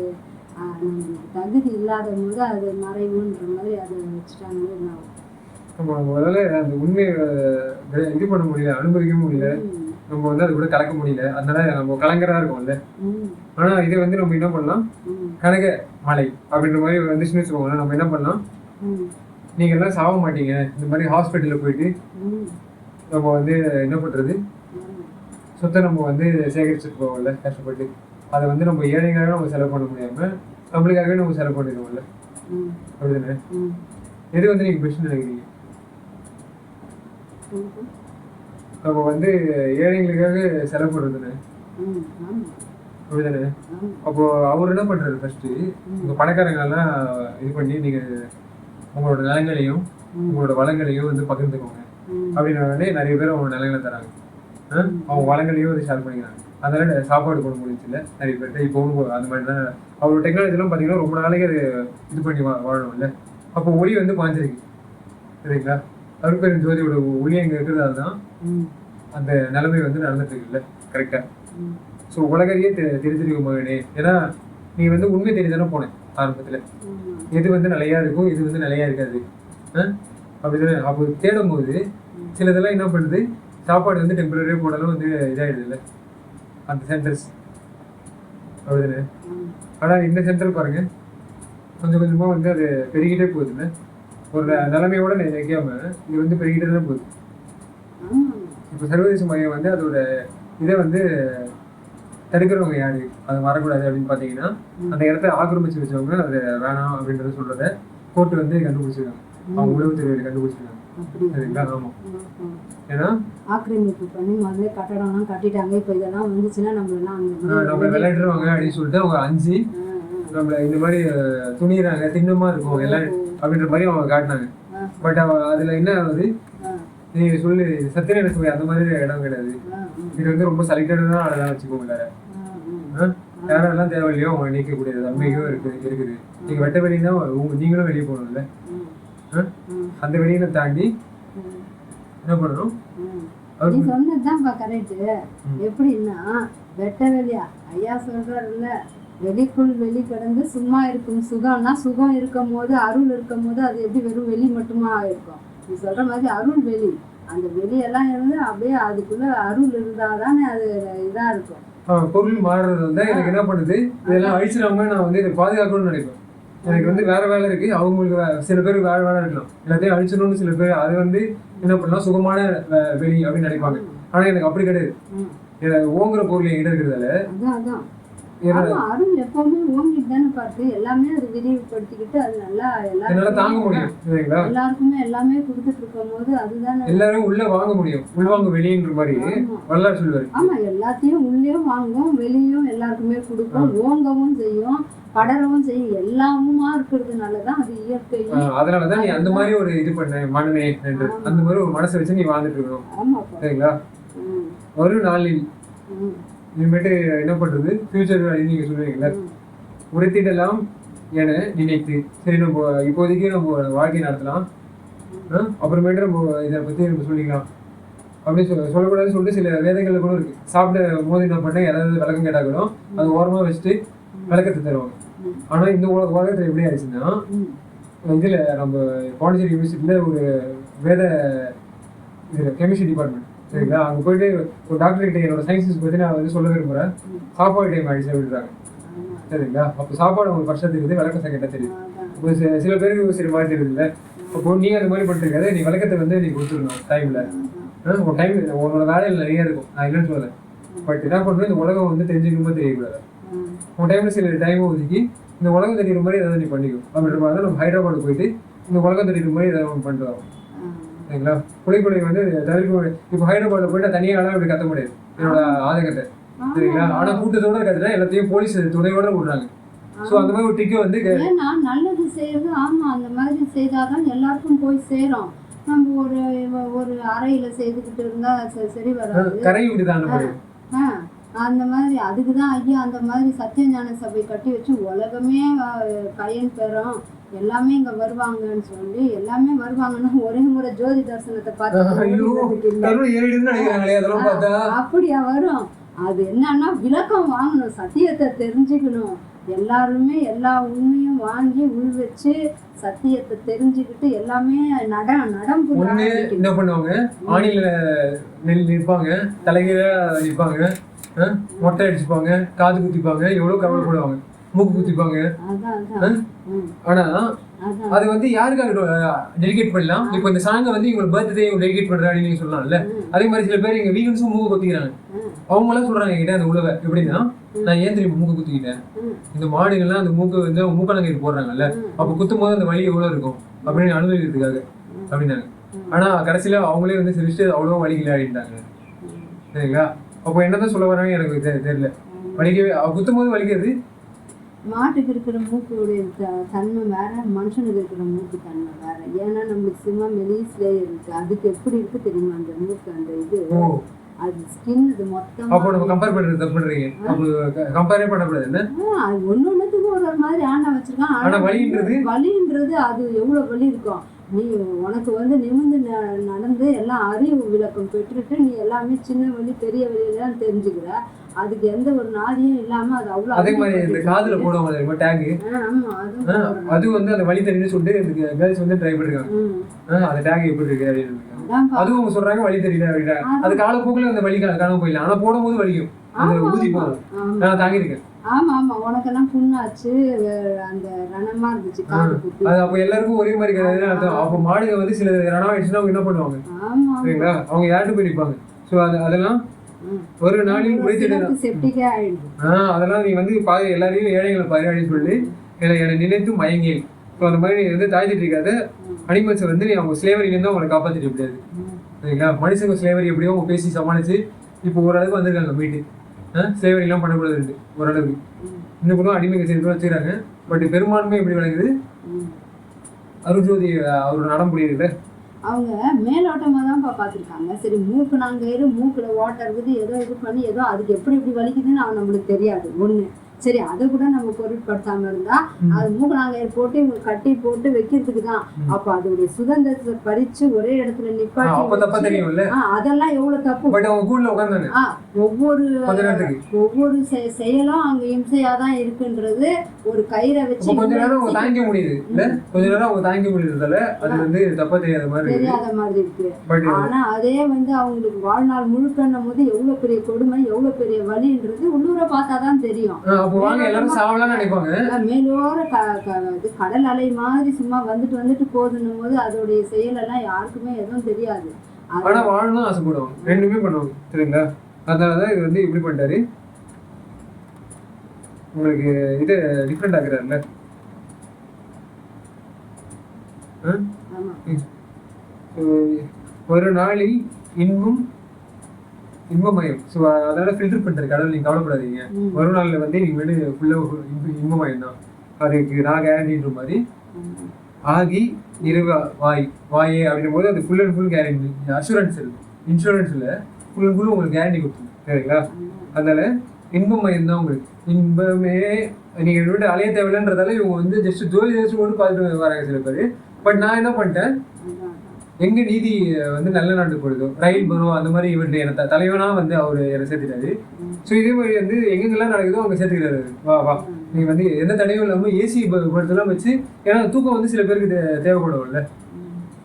நம்மளுக்கு தகுதி இல்லாத போது அது மறைவுன்ற மாதிரி அதை வச்சுட்டாங்களே. நம்ம முதல்ல அந்த உண்மையை இது பண்ண முடியல, அனுபவிக்க முடியல, நம்ம வந்து அது கூட கலக்க முடியல, அதனால நம்ம கலங்கரா இருக்கும்ல. ஆனா இதை வந்து நம்ம என்ன பண்ணலாம், கனக மலை அப்படின்ற மாதிரி வந்துச்சுன்னு வச்சுக்கோங்களேன், நம்ம என்ன பண்ணலாம், நீங்க எல்லாம் சாக மாட்டீங்க, இந்த மாதிரி ஹாஸ்பிட்டல்ல போயிட்டு நம்ம வந்து என்ன பண்றது, சொத்தை நம்ம வந்து சேகரிச்சுட்டு போவோம்ல கஷ்டப்பட்டு, அதை வந்து நம்ம ஏழைக்காக நம்ம செலவு பண்ண முடியாம நம்மளுக்காகவே நம்ம செலவு பண்ணிடுவோம்ல. அப்படிதானே? எது வந்து நீங்க பெஸ்ட் நினைக்கிறீங்க? நம்ம வந்து ஏழைங்களுக்காக செலவு பண்ணுறதுன்னு அப்படிதானே? ஆமா. அப்போ அவர் என்ன பண்றாரு, ஃபர்ஸ்ட் உங்க பணக்காரங்க எல்லாம் இது பண்ணி நீங்க உங்களோட நிலங்களையும் உங்களோட வளங்களையும் வந்து பகிர்ந்துக்கோங்க அப்படின்னாலே நிறைய பேர் அவங்க நிலங்களை தராங்க. அவங்க வளங்களையும் வந்து ஷேர் பண்ணிக்கிறாங்க. அதனால சாப்பாடு போட முடிஞ்சு இல்லை நிறைய பேர்கிட்ட. இப்போவும் அந்த மாதிரி தான் அவரோட டெக்னாலஜிலாம் பார்த்தீங்கன்னா ரொம்ப நாளைக்கு அது இது பண்ணி வாழணும் இல்லை. அப்போ ஒளி வந்து பாஞ்சிருக்கு சரிங்களா. அருட்பெரும் ஜோதியோட ஒளி அங்கே இருக்கிறதால தான் அந்த நிலைமை வந்து நடந்துட்டு இருக்குல்ல. கரெக்டா? ஸோ உலகையே தெரிஞ்சிருக்க மகனே. ஏன்னா நீ வந்து உண்மை தேடி தானே போனேன் ஆரம்பத்தில். எது வந்து நிலையா இருக்கும், எது வந்து நிலையா இருக்காது அப்படிதானே. அப்போ தேடும் போது சிலதெல்லாம் என்ன பண்ணுது, சாப்பாடு வந்து டெம்பரரியாக போனாலும் வந்து இதாகிடுது இல்லை அந்த சென்டர்ஸ் அப்படிதானே. ஆனால் இந்த சென்டர் பாருங்க கொஞ்சம் கொஞ்சமாக வந்து அது பெருகிட்டே போகுதுல்ல. ஒரு நிலைமையோட நினைக்காம இது வந்து பெருகிட்டே தான் போகுது. இப்போ சர்வதேச மையம் வந்து அதோட இதை வந்து தடுக்கிறவங்க யாரு, அது வரக்கூடாது அப்படின்னு பார்த்தீங்கன்னா அந்த இடத்த ஆக்கிரமிச்சு வச்சவங்க அது வேணாம் அப்படின்றத சொல்றத கோர்ட்டு வந்து கண்டுபிடிச்சிருக்காங்க. அவங்க உளவுத்துறையில கண்டுபிடிச்சிருக்காங்க சரிங்களா. ஆமாம், ஏன்னா ஆக்கிரமிப்பு பண்ணி முதல்ல கட்டடம்லாம் கட்டிட்டாங்க. இப்போ இதெல்லாம் வந்துச்சுன்னா நம்ம விளையாடுறவங்க அப்படின்னு சொல்லிட்டு அவங்க அஞ்சு நம்மள இந்த மாதிரி துணிறாங்க, திண்ணமா இருக்கும் எல்லாம் அப்படின்ற மாதிரி அவங்க காட்டினாங்க. பட் அதுல என்ன ஆகுது, நீ சொல்லு சத்தியநாராயண சுவை அந்த மாதிரி இடம் கிடையாது. இது வந்து ரொம்ப செலக்டடான அதெல்லாம் வச்சுக்கோங்க. யாரெல்லாம் தேவையில்லையோ அவங்க நீக்கக்கூடியது அம்மையும் இருக்குது. நீங்க வெட்ட வெளியினா நீங்களும் வெளியே போகணும்ல. அந்த வெளியில தாண்டி என்ன பண்ணணும், நீ சொன்னதுதான் கரெக்ட். எப்படின்னா வெட்ட வெளியா ஐயா சொல்றாருல்ல, வெளிக்குள் வெளி கிடந்து சும்மா இருக்கும் சுகம்னா, சுகம் இருக்கும் போது அருள் இருக்கும் போது அது எப்படி வெறும் வெளி மட்டுமா இருக்கும். நீ சொல்ற மாதிரி அருள் வெளி, அந்த வெளியெல்லாம் இருந்து அப்படியே அதுக்குள்ள அருள் இருந்தாதானே அது இதா இருக்கும். பொருள் மாறுறது வந்து எனக்கு என்ன பண்ணுது, இதெல்லாம் அழிச்சிடாம நான் வந்து இதை பாதுகாக்கணும்னு நினைப்பேன். எனக்கு வந்து வேற வேலை இருக்கு, அவங்களுக்கு சில பேருக்கு வேற வேலை இருக்கலாம், எல்லாத்தையும் அழிச்சிடணும்னு சில பேர் அது வந்து என்ன பண்ணலாம் சுகமான வெளி அப்படின்னு நினைப்பாங்க. ஆனா எனக்கு அப்படி கிடையாது. ஓங்குற பொருள் என்கிட்ட இருக்கிறதால அருள் எப்பவுமே ஓங்கிட்டு தானே பார்த்து எல்லாமே அது விரிவுபடுத்திக்கிட்டு அது நல்லா என்னால தாங்க முடியும். எல்லாருக்குமே எல்லாமே கொடுத்துட்டு இருக்கும் போது அதுதானே எல்லாரும் உள்ள வாங்க முடியும். உள்வாங்க வெளியன்ற மாதிரி வரலாறு சொல்லுவாரு. ஆமா, எல்லாத்தையும் உள்ளேயும் வாங்கும் வெளியும் எல்லாருக்குமே கொடுக்கும், ஓங்கவும் செய்யும் படரவும் செய்யும், எல்லாமுமா இருக்கிறதுனாலதான் அது இயற்கை. அதனாலதான் நீ அந்த மாதிரி ஒரு இது பண்ண மனநே என்று அந்த மாதிரி ஒரு மனசை வச்சு நீ வாழ்ந்துட்டு இருக்கணும். ஆமா சரிங்களா. ஒரு நாளில் இனிமேட்டு என்ன பண்றது, ஃபியூச்சர் நீங்க சொல்லுவீங்களா, உரைத்திடலாம் என நினைத்து சரி நம்ம இப்போதைக்கு நம்ம வாழ்க்கை நடத்தலாம், அப்புறமேட்டு நம்ம இதை பத்தி நம்ம சொல்லிக்கலாம் அப்படின்னு சொல்லக்கூடாதுன்னு சொல்லிட்டு சில வேதங்கள்ல கூட இருக்கு. சாப்பிட போது என்ன பண்ண யாராவது விளக்கம் கேட்டா கூட அது ஓரமா வச்சுட்டு விளக்கத்தை தருவாங்க. ஆனா இந்த உலகத்துல எப்படி ஆயிடுச்சுன்னா, இதுல நம்ம பாண்டிச்சேரி யூனிவர்சிட்டியில ஒரு வேத இதுல கெமிஸ்ட்ரி டிபார்ட்மெண்ட் சரிங்களா, அங்கே போயிட்டு ஒரு டாக்டர் கிட்ட என்னோட சயின்ஸஸ் பற்றி நான் வந்து சொல்ல விரும்புகிறேன். சாப்பாடு டைம் ஆகிடுச்சு அப்படின்றாங்க சரிங்களா. அப்போ சாப்பாடு அவங்க ஃபர்ஸ்ட்டாக தெரியுது, விளக்கம் கேட்டால் தெரியுது. இப்போ சில பேருக்கு சில மாதிரி தெரியுது இல்லை. அப்போ நீ அந்த மாதிரி பண்ணிருக்காது, நீ விளக்கத்தை வந்து நீ கொடுத்துருக்கணும் டைமில். உன் டைம் உன்னோட வேலையில் நிறைய இருக்கும், நான் இல்லைன்னு சொல்லலை. பட் என்ன பண்ணுறோம், இந்த உலகம் வந்து தெரிஞ்சுக்கணுமா தெரியக்கூடாது. உன் டைமில் சில டைமை ஒதுக்கி இந்த உலகம் தெரியுற மாதிரி ஏதாவது நீ பண்ணிக்கும் அப்படின்ற மாதிரி தான் நம்ம ஹைதராபாடு போயிட்டு இந்த உலகம் தெரியுற மாதிரி ஏதாவது பண்ணிட்டு வரோம் சரிங்களா. புலிக்குலை வந்து தவிர்க்க. இப்போ ஹைதராபாத்ல போயிட்டு தனியாக இப்படி கத்த முடியாது என்னோட ஆதங்கத்தை சரிங்களா. ஆனா கூட்டத்தோட கத்துனா எல்லாத்தையும் போலீஸ் துணையோட விடுறாங்க. ஸோ அந்த மாதிரி ஒரு டிக்கை வந்து நல்லது செய்யறது. ஆமா, அந்த மாதிரி செய்தாதான் எல்லாருக்கும் போய் சேரும். நம்ம ஒரு அறையில செய்துக்கிட்டு இருந்தா சரி வராது, கரை விடுதான் அந்த மாதிரி. அதுக்குதான் ஐயா அந்த மாதிரி சத்தியஞான சபை கட்டி வச்சு உலகமே பயன் பெறும், எல்லாமே இங்க வருவாங்கன்னு சொல்லி எல்லாமே வருவாங்கன்னா ஒரே முறை ஜோதி தரிசனத்தை பார்த்து அப்படியா வரும். அது என்னன்னா விளக்கம் வாங்கணும், சத்தியத்தை தெரிஞ்சுக்கணும். எல்லாருமே எல்லா உண்மையும் வாங்கி உள் வச்சு சத்தியத்தை தெரிஞ்சுக்கிட்டு எல்லாமே நடம் என்ன பண்ணுவாங்க, ஆணில நெல் நிற்பாங்க, தலைகீழ நிற்பாங்க, மொட்டை அடிச்சுப்பாங்க, காது குத்திப்பாங்க, எவ்வளவு கவலைப்படுவாங்க, மூக்கு குத்திப்பாங்க. ஆனா அது வந்து யாருக்காக டெடிகேட் பண்ணலாம். இப்போ இந்த சாங்கை வந்து இவங்க பர்த்டே டெடிகேட் பண்றாங்க நீங்க சொல்லலாம்ல. அதே மாதிரி சில பேர் எங்க வீகன்ஸும் மூக்கு குத்திக்கிறாங்க. அவங்க எல்லாம் சொல்றாங்க என்கிட்ட அந்த உழவை எப்படின்னா, நான் ஏன் தெரியும் மூக்கு குத்திக்கிட்டேன், இந்த மாடுகள்லாம் அந்த மூக்கு வந்து மூக்கலங்கைக்கு போடுறாங்கல்ல, அப்போ குத்தும் போது அந்த வலி எவ்வளவு இருக்கும் அப்படின்னு அனுபவிக்கிறதுக்காக அப்படின்னாங்க. ஆனா கடைசியில அவங்களே வந்து சிரிச்சுட்டு அவ்வளோ வலிக்கல அப்படின்ட்டாங்க சரிங்களா. அப்போ என்னதான் சொல்ல வராங்க எனக்கு தெரியல. வலிக்கவே குத்தும் போது வலிக்கிறது. மாட்டுக்கு இருக்கிற மூக்குடைய தன்மை வேற, மனுஷனுக்கு இருக்கிற மூக்கு தன்மை வேற. ஏன்னா நம்மளுக்கு சும்மா மெலிஸ்லேயே இருக்கு, அதுக்கு எப்படி இருக்கு தெரியுமா அந்த மூக்கு, அந்த இது அது ஸ்கின் இது மொத்தம். அப்போ நம்ம கம்பேர் பண்றது தப்பு பண்றீங்க. அப்போ கம்பேரே பண்ணக்கூடாது. என்ன அது ஒன்னொன்னுக்கு ஒரு மாதிரி ஆண்டா வச்சிருக்கான். ஆனா வலின்றது அது எவ்வளவு வலி இருக்கும். நீ உனக்கு வந்து நிமிர்ந்து நடந்து எல்லாம் அறிவு விளக்கம் பெற்றுட்டு நீ எல்லாமே சின்ன வலி பெரிய வலியெல்லாம் தெரிஞ்சுக்கிற. அதுக்கு எந்த ஒரு நாதியும் இல்லாம அது அவ்வளவு. அதே மாதிரி இந்த காதுல போடுவாங்க டேக். ஆமா, அது வந்து அந்த வலி தெரியும்னு சொல்லிட்டு இந்த கேர்ள்ஸ் வந்து ட்ரை பண்ணிருக்காங்க. அந்த டேக் எப்படி இருக்கு அப்படின்னு. அதுவும் அவங்க சொல்றாங்க வலி தெரியல அப்படின்னா. அது காலப்போக்கில் அந்த வலி காணாம போயிடலாம். ஆனா போடும்போது வலிக்கும், அந்த ஊதி போகும். நான் தாங்கியிருக்கேன். ஆமா ஆமா, உனக்கெல்லாம் புண்ணாச்சு, அந்த ரணமா இருந்துச்சு காது குத்தி. அது அப்ப எல்லாருக்கும் ஒரே மாதிரி கிடையாதுன்னு அர்த்தம். அப்ப மாடுங்க வந்து சில ரணம் ஆயிடுச்சுன்னா அவங்க என்ன பண்ணுவாங்க சரிங்களா, அவங்க யார்ட்டு போய் நிற்பாங்க. ஸோ அதெல்லாம் ஒரு நாளையும் செப்டிக்கே ஆயிடுது. அதெல்லாம் நீ வந்து பாரு, எல்லாரையும் ஏழைகளை பாரு அப்படின்னு சொல்லி என்னை நினைத்து மயங்கேன். ஸோ அந்த மாதிரி வந்து தாழ்த்திட்டு இருக்காது. அனிமல்ஸை வந்து நீ அவங்க ஸ்லேவரிலேருந்து அவங்களை காப்பாற்றிட்டு முடியாது சரிங்களா. மனுஷங்க ஸ்லேவரி எப்படியோ அவங்க பேசி சமாளிச்சு இப்போ ஓரளவுக்கு வந்திருக்காங்க மீட்டு. ஸ்லேவரிலாம் பண்ணக்கூடாது ஓரளவுக்கு. இன்னும் கூட அடிமைகள் சேர்த்து வச்சுக்கிறாங்க. பட் பெரும்பான்மை எப்படி விளங்குது, அருஜோதி அவரோட நடம் புரியுது. அவங்க மேலோட்டமாக தான்ப்பா பார்த்துருக்காங்க. சரி மூக்கு நாங்கள் மூக்கில் ஓட்டை இருக்குது, ஏதோ இது பண்ணி ஏதோ அதுக்கு எப்படி எப்படி வலிக்குதுன்னு நம்மளுக்கு தெரியாது ஒன்று. சரி அதை கூட நம்ம பொருட்படுத்தாம இருந்தா அது மூக்கு நாங்கள் போட்டு இவங்க கட்டி போட்டு வைக்கிறதுக்கு தான். அப்ப அதோடைய சுதந்திரத்தை பறிச்சு ஒரே இடத்துல நிப்பாட்டி அதெல்லாம் எவ்வளவு தப்பு. ஒவ்வொரு செயலும் அங்க இம்சையாதான் இருக்குன்றது ஒரு கயிறை வச்சு தாங்க முடியுது. கொஞ்ச நேரம் அவங்க தாங்க முடியறதால அது வந்து தப்பா தெரியாத மாதிரி இருக்கு. ஆனா அதே வந்து அவங்களுக்கு வாழ்நாள் முழுக்கன்னும் போது எவ்வளவு பெரிய கொடுமை, எவ்வளவு பெரிய வலின்றது உள்ளூரை பார்த்தாதான் தெரியும். மேலோர கடல் அலை மாதிரி சும்மா வந்துட்டு போதுன்னும் போது அதோடைய செயல் எல்லாம் யாருக்குமே எதுவும் தெரியாது. ஆனா வாழணும் ஆசைப்படுவாங்க, ரெண்டுமே பண்ணுவாங்க சரிங்களா. அதனாலதான் இது வந்து இப்படி பண்ணிட்டாரு. உங்களுக்கு இது டிஃப்ரெண்ட் ஆகுறாருல்ல. ஒரு நாளில் இன்பமயம். ஸோ அதனால ஃபில்டர் பண்ணுறது கடவுள், நீங்கள் கவலைப்படாதீங்க. ஒரு நாளில் வந்து நீங்கள் வந்து ஃபுல்லாக இன்பமயம் தான், அதுக்கு நான் கேரண்டின்ற மாதிரி. ஆகி நிறைவு வாயே அப்படின்னும் போது அது full and full guarantee. Assurance இருக்குது, இன்சூரன்ஸில் ஃபுல் அண்ட் ஃபுல் உங்களுக்கு கேரண்டி கொடுத்துருங்க சரிங்களா. அதனால இன்பமயம் தான் உங்களுக்கு. இன்பமே நீங்கள் விட்டு அலைய தேவையில்லைன்றதால இவங்க வந்து ஜஸ்ட் ஜோதி மட்டும் பார்த்துட்டு வராங்க சில பேர். பட் நான் என்ன பண்ணிட்டேன், எங்க நீதி வந்து நல்ல நாட்டு போடுதோ ரயில் வரும் அந்த மாதிரி இவர்கிட்ட எனக்கு தலைவனா வந்து அவரு என்னை சேர்த்துட்டாரு. ஸோ இதே மாதிரி வந்து எங்கெங்கெல்லாம் நடக்குதோ அவங்க சேர்த்துக்கிறாரு. வா நீ வந்து எந்த தடையும் இல்லாமல் ஏசி படுத்தெல்லாம் வச்சு, ஏன்னா தூக்கம் வந்து சில பேருக்கு தேவைப்படும்ல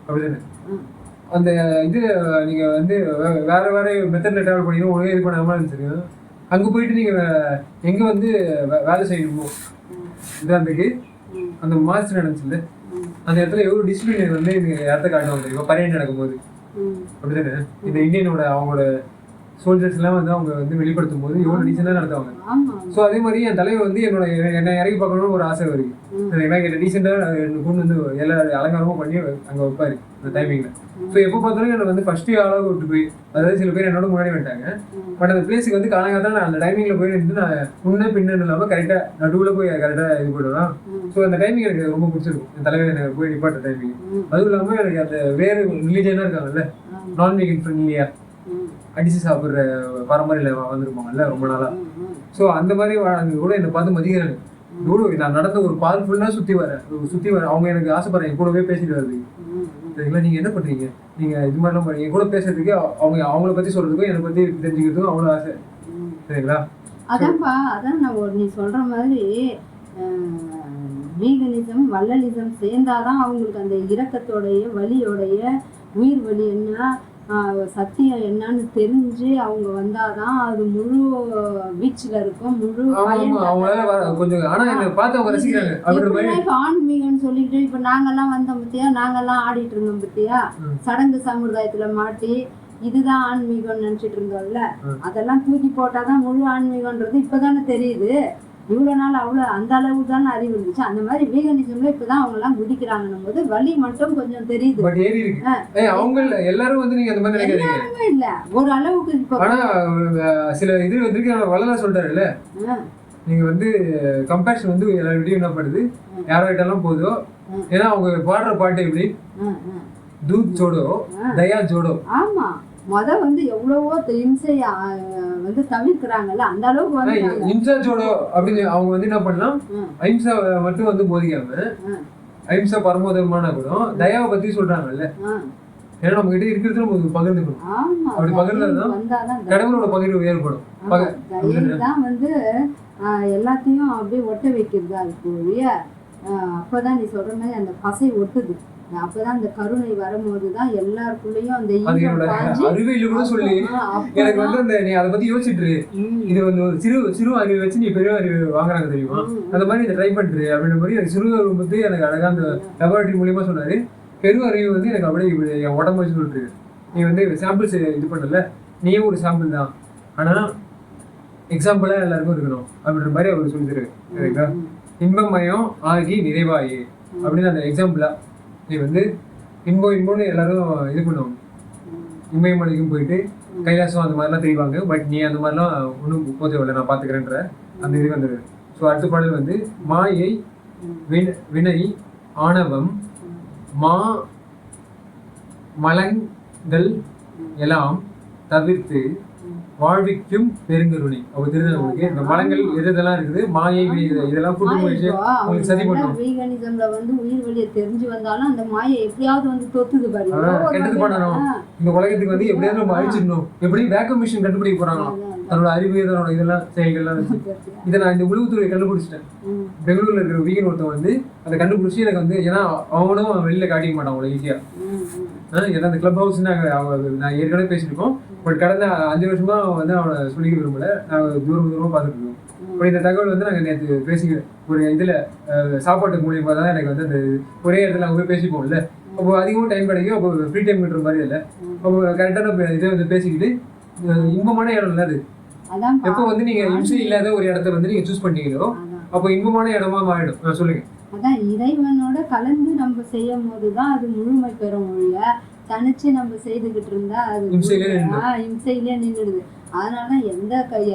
அப்படிதானே. அந்த இது நீங்க வந்து வேற மெத்தட்ல டிராவல் பண்ணிடும் ஒழுங்காக இது பண்ணாமல் இருந்துச்சுங்க. அங்கே போயிட்டு நீங்க எங்க வந்து வேலை செய்யணுமோ உதாரணத்துக்கு அந்த மாஸ்டர் நடந்துச்சுல்ல, அந்த இடத்துல எவ்வளவு டிசிப்ளின் வந்து இந்த இடத்த காட்டுவாங்க தெரியுமா பரேட் நடக்கும்போது. அப்படிதானே இந்த இந்தியனோட அவங்களோட சோல்ஜர்ஸ் எல்லாம் வந்து அவங்க வந்து வெளிப்படுத்தும் போது எவ்வளவு டீசெண்டா நடத்துவாங்க. ஸோ அதே மாதிரி என் தலைவர் வந்து என்னை இறங்கி பார்க்கணும்னு ஒரு ஆசை வருது. என்ன டீசெண்டா கொண்டு வந்து எல்லா அலங்காரமும் பண்ணி அங்க வைப்பாரு அந்த டைமிங்ல. ஸோ எப்போ பார்த்தாலும் என்னை வந்து ஃபர்ஸ்ட் ஆளாக விட்டு போய், அதாவது சில பேர் என்னோட முன்னாடி வந்துட்டாங்க. பட் அந்த பிளேஸுக்கு வந்து காலங்காத்தான் நான் அந்த டைமிங்ல போய் நின்று நான் முன்ன பின்னு இல்லாமல் கரெக்டா நடுவுல போய் கரெக்டா இது போயிடுவேன். ஸோ அந்த டைமிங் எனக்கு ரொம்ப பிடிச்சிருக்கும், என் தலைவர் எனக்கு போய் நிப்பாட்ட டைமிங். அதுவும் இல்லாமல் எனக்கு அந்த வேறு ரிலீஜனா இருக்காங்கல்ல, நான் வெஜின் ஃப்ரெண்ட்லியா அடிச்சு சாப்பிட்ற பரம்பரையில வந்திருப்பாங்கல்ல ரொம்ப நாளா. ஸோ அந்த மாதிரி கூட என்னை பார்த்து மதிக்கிறாங்க. இவ்வளோ நான் நடந்த ஒரு பார்க் ஃபுல்லாக சுற்றி வரேன். அவங்க எனக்கு ஆசைப்படுறேன் என் கூடவே பேசிட்டு வருது சரிங்களா. நீங்கள் என்ன பண்ணுறீங்க, நீங்கள் இது மாதிரிலாம் பண்ணுறீங்க, என் கூட பேசுறதுக்கு அவங்கள பற்றி சொல்கிறதுக்கும் என்னை பற்றி தெரிஞ்சுக்கிறதுக்கும் அவ்வளோ ஆசை சரிங்களா. அதான் நான் நீ சொல்கிற மாதிரி வீகனிசம் வள்ளலிசம் சேர்ந்தாதான் அவங்களுக்கு அந்த இரக்கத்தோடைய வலியோடைய உயிர் வலி என்ன சத்தியம் என்னன்னு தெரிஞ்சு அவங்க வந்தாதான் அது முழு வீச்சில் இருக்கும், முழு ஆன்மீகம்னு சொல்லிட்டு இப்ப நாங்கெல்லாம் வந்தோம் பத்தியா, நாங்கெல்லாம் ஆடிட்டு இருந்தோம் பத்தியா, சடங்கு சம்பிரதாயத்துல மாட்டி இதுதான் ஆன்மீகம்னு நினைச்சிட்டு இருந்தோம்ல, அதெல்லாம் தூக்கி போட்டாதான் முழு ஆன்மீகம்ன்றது இப்பதானே தெரியுது. இவ்வளோ நாள் அவ்வளோ அந்த அளவு தானே அறிவு இருந்துச்சு. அந்த மாதிரி வீகனிசம்ல இப்பதான் அவங்க எல்லாம் குதிக்கிறாங்கன்னும் போது வலி மட்டும் கொஞ்சம் தெரியுது. பட் ஏறி இருக்கு. அவங்க எல்லாரும் வந்து நீங்க அந்த மாதிரி நினைக்கிறீங்க இல்ல, ஒரு அளவுக்கு. இப்போ ஆனா சில இது வந்து வளர சொல்றாருல்ல, நீங்க வந்து கம்பேரிசன் வந்து எல்லாருடையும் என்ன பண்ணுது, யார்கிட்டலாம் போதோ. ஏன்னா அவங்க பாடுற பாட்டு எப்படி, தூத் ஜோடோ தயா ஜோடோ. ஆமா, வந்து எவ்வளவோ இம்சை வந்து தவிர்க்கிறாங்கல்ல, அந்த அளவுக்கு வந்து இம்சா ஜோடோ அப்படின்னு அவங்க வந்து என்ன பண்ணலாம், அஹிம்சா மட்டும் வந்து போதிக்காம அஹிம்சா பரமோதமான கூட தயாவை பத்தி சொல்றாங்கல்ல. ஏன்னா நம்ம கிட்ட இருக்கிறது நம்ம பகிர்ந்துக்கணும். அப்படி பகிர்ந்ததுதான் கடவுளோட பகிர்வு ஏற்படும். தான் வந்து எல்லாத்தையும் அப்படியே ஒட்ட வைக்கிறது. அதுக்கு ஒழிய அப்பதான் நீ சொல்ற மாதிரி அந்த பசை ஒட்டுது. அப்பதான் அந்த கருணை வரும்போதுதான் எல்லாருக்குள்ளயும் அந்த அறிவியல கூட சொல்லி எனக்கு வந்து அந்த நீ அதை பத்தி யோசிச்சுட்டு இது வந்து ஒரு சிறு அறிவு வச்சு நீ பெரிய அறிவு வாங்குறாங்க தெரியுமா, அந்த மாதிரி இதை ட்ரை பண்றது அப்படின்ற மாதிரி எனக்கு சிறு அறிவு பத்தி எனக்கு அழகா அந்த லெபார்டரி மூலியமா சொன்னாரு. பெரு அறிவு வந்து எனக்கு அப்படியே என் உடம்பு வச்சு சொல்லிட்டு நீ வந்து சாம்பிள்ஸ் இது பண்ணல, நீயும் ஒரு சாம்பிள் தான், ஆனா எக்ஸாம்பிளா எல்லாருக்கும் இருக்கணும் அப்படின்ற மாதிரி அவர் சொல்லித்தரு. சரிங்களா, இன்பமயம் ஆகி நிறைவாயி அப்படின்னு அந்த எக்ஸாம்பிளா நீ வந்து இன்பம்னு எல்லாரும் இது பண்ணுவாங்க. இமயமலைக்கும் போயிட்டு கைலாசம் அந்த மாதிரிலாம் தெரிவாங்க. பட் நீ அந்த மாதிரிலாம் ஒன்றும் போதே இல்லை, நான் பார்த்துக்கிறேன்ற அந்த இது வந்துடுது. ஸோ அடுத்த பாடல் வந்து மாயை வினை ஆணவம் மலங்கள் எல்லாம் தவிர்த்து வாழ்விக்கும் பெருங்கருணை. அவங்க தெரிஞ்சவங்களுக்கு இந்த மலங்கள் எதெல்லாம் இருக்குது, மாயை இதெல்லாம் கூட்டு போயிட்டு உங்களுக்கு சதி பண்ணும். வீகனிசம்ல வந்து உயிர் வழியை தெரிஞ்சு வந்தாலும் அந்த மாயை எப்படியாவது வந்து தொத்துது பாருங்க, கெட்டது பண்ணணும். இந்த உலகத்துக்கு வந்து எப்படியாவது நம்ம அழிச்சிடணும். எப்படி வேக்கம் மிஷின் கண்டுபிடிக்க போறாங்க தன்னோட அறிவு தன்னோட இதெல்லாம் செயல்கள்லாம் வச்சு. இதை நான் இந்த உளவுத்துறையை கண்டுபிடிச்சிட்டேன். பெங்களூர்ல இருக்கிற வீகன் ஒருத்தன் வந்து அதை கண்டுபிடிச்சி எனக்கு வந்து, ஏன்னா அவனும் வெளியில காட்டிக்க மாட்டான் அவ்வளோ ஈஸியா. ஏன்னா அந்த கிளப் ஹவுஸ் நான் ஏற்கனவே பேசியிருக்கோம். பட் கடந்த 5 வருஷமா வந்து அவனை சொல்லிக்க விரும்பல. நாங்கள் தூரமா பார்த்துட்டு இருக்கோம். இப்போ இந்த தகவல் வந்து நாங்கள் நேற்று பேசிக்கிறேன் ஒரு இதில் சாப்பாட்டு மூலியமாக தான் எனக்கு வந்து அந்த ஒரே இடத்துல அங்கே போய் பேசிப்போம்ல. அப்போ அதிகமாக டைம் கிடைக்கும். அப்போ ஃப்ரீ டைம் கிட்டுற மாதிரி இல்லை. அப்போ கரெக்டான இதை வந்து பேசிக்கிட்டு இன்பமான இடம் இல்லை அது. எப்போ வந்து நீங்கள் இம்சை இல்லாத ஒரு இடத்த வந்து நீங்கள் சூஸ் பண்ணிக்கிறோம், அப்போ இன்பமான இடமா மாறிடும். சொல்லுங்க. அதான் இறைவனோட கலந்து நம்ம செய்யும் போதுதான் அது முழுமை பெறும். ஒழிய தனிச்சு நம்ம செய்துகிட்டு இருந்தா அது இம்சையிலே நின்றுடுது. அதனாலதான்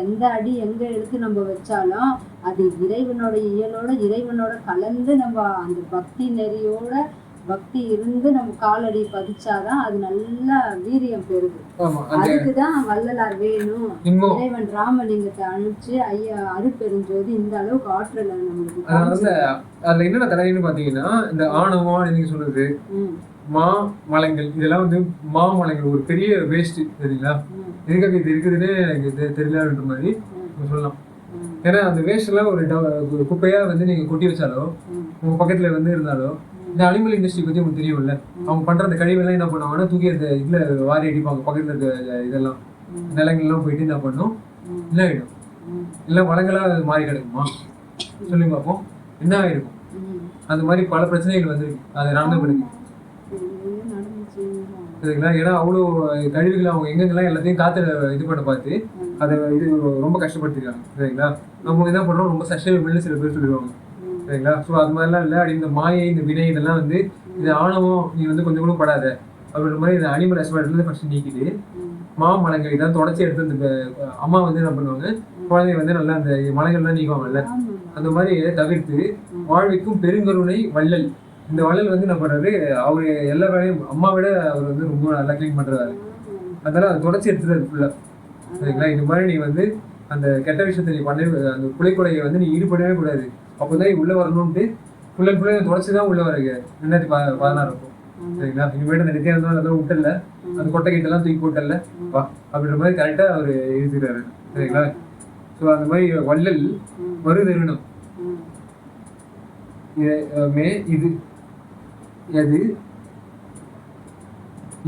எந்த அடி எங்க எடுத்து நம்ம வச்சாலும் அது இறைவனோட இயலோட இறைவனோட கலந்து நம்ம அந்த பக்தி நெறியோட பக்தி இருந்து நம்ம காலடி பதிச்சாதான் அது நல்லா வீரியம் பெறுது. அதுக்குதான் வள்ளலார் வேணும். இறைவன் ராமலிங்கத்தை அனுப்பிச்சு ஐயா அருட்பெருஞ்சோதி இந்த அளவுக்கு ஆற்றல் நம்மளுக்கு. அதுல என்னென்ன தலைன்னு பாத்தீங்கன்னா, இந்த ஆணவம் நீங்க சொல்றது மலங்கள் இதெல்லாம் வந்து மலங்கள் ஒரு பெரிய வேஸ்ட். சரிங்களா, எதுக்காக இது இருக்குதுன்னு எனக்கு தெரியலன்ற மாதிரி சொல்லலாம். ஏன்னா அந்த வேஸ்ட் எல்லாம் ஒரு குப்பையா வந்து நீங்க கொட்டி வச்சாலோ உங்க பக்கத்துல வந்து இருந்தாலோ, இந்த அனிமல் இண்டஸ்ட்ரி பத்தி உங்களுக்கு தெரியும்ல, அவங்க பண்ற அந்த கழிவெல்லாம் என்ன பண்ணுவாங்கன்னா தூக்கி அந்த இதுல வாரி அடிப்பாங்க. பக்கத்துல இருக்க இதெல்லாம் நிலங்கள்லாம் போயிட்டு என்ன பண்ணும், என்ன ஆயிடும், எல்லாம் வளங்களா மாறி கிடக்குமா சொல்லுங்க பார்ப்போம், என்ன ஆயிருக்கும். அந்த மாதிரி பல பிரச்சனைகள் வந்துருக்கு. அது நடந்தபடிக்கு சரிங்களா. ஏன்னா அவ்வளோ கழிவுகளை அவங்க எங்கெங்கெல்லாம் எல்லாத்தையும் காத்துல இது பண்ண பார்த்து அதை இது ரொம்ப கஷ்டப்படுத்திருக்காங்க. சரிங்களா, நம்ம என்ன பண்றோம், ரொம்ப சஸ்டைனபிள்னு சில பேர் சொல்லிடுவாங்க. சரிங்களா, ஸோ அது மாதிரிலாம் இல்லை. அப்படி இந்த மாயை இந்த வினை இதெல்லாம் வந்து இது ஆணவம் நீ வந்து கொஞ்சம் கூட படாத அப்படின்ற மாதிரி இந்த அனிமல் ரெஸ்பான்ஸ்லேருந்து ஃபர்ஸ்ட் நீக்கிட்டு மலங்கள் இதெல்லாம் தொடச்சி எடுத்து இந்த அம்மா வந்து என்ன பண்ணுவாங்க, குழந்தைய வந்து நல்லா அந்த மலங்கள்லாம் நீக்குவாங்கல்ல, அந்த மாதிரி தவிர்த்து வாழ்விக்கும் பெருங்கருணை வள்ளல். இந்த வள்ளல் வந்து என்ன பண்றாரு, அவரு எல்லா வேலையும் அம்மா விட அவர் வந்து ரொம்ப நல்லா கிளீன் பண்றாரு. அதனால அதை தொடச்சி எடுத்துறாரு ஃபுல்லா. சரிங்களா, இந்த மாதிரி நீ வந்து அந்த கெட்ட விஷயத்தை நீ பண்ண அந்த புலைக்குலையை வந்து நீ ஈடுபடவே கூடாது. அப்போதான் உள்ள வரணும்ட்டு ஃபுல் அண்ட் ஃபுல்லாக தொடச்சிதான் உள்ள வருங்க 2016 இருக்கும். சரிங்களா, இனிமேட்டு அந்த நித்தியம் இருந்தாலும் அதெல்லாம் விட்டல, அந்த கொட்டை கிட்டெல்லாம் தூக்கி போட்டல வா அப்படின்ற மாதிரி கரெக்டா அவர் எழுதுகிறாரு. சரிங்களா, ஸோ அந்த மாதிரி வள்ளல் வருதருணம் இது எது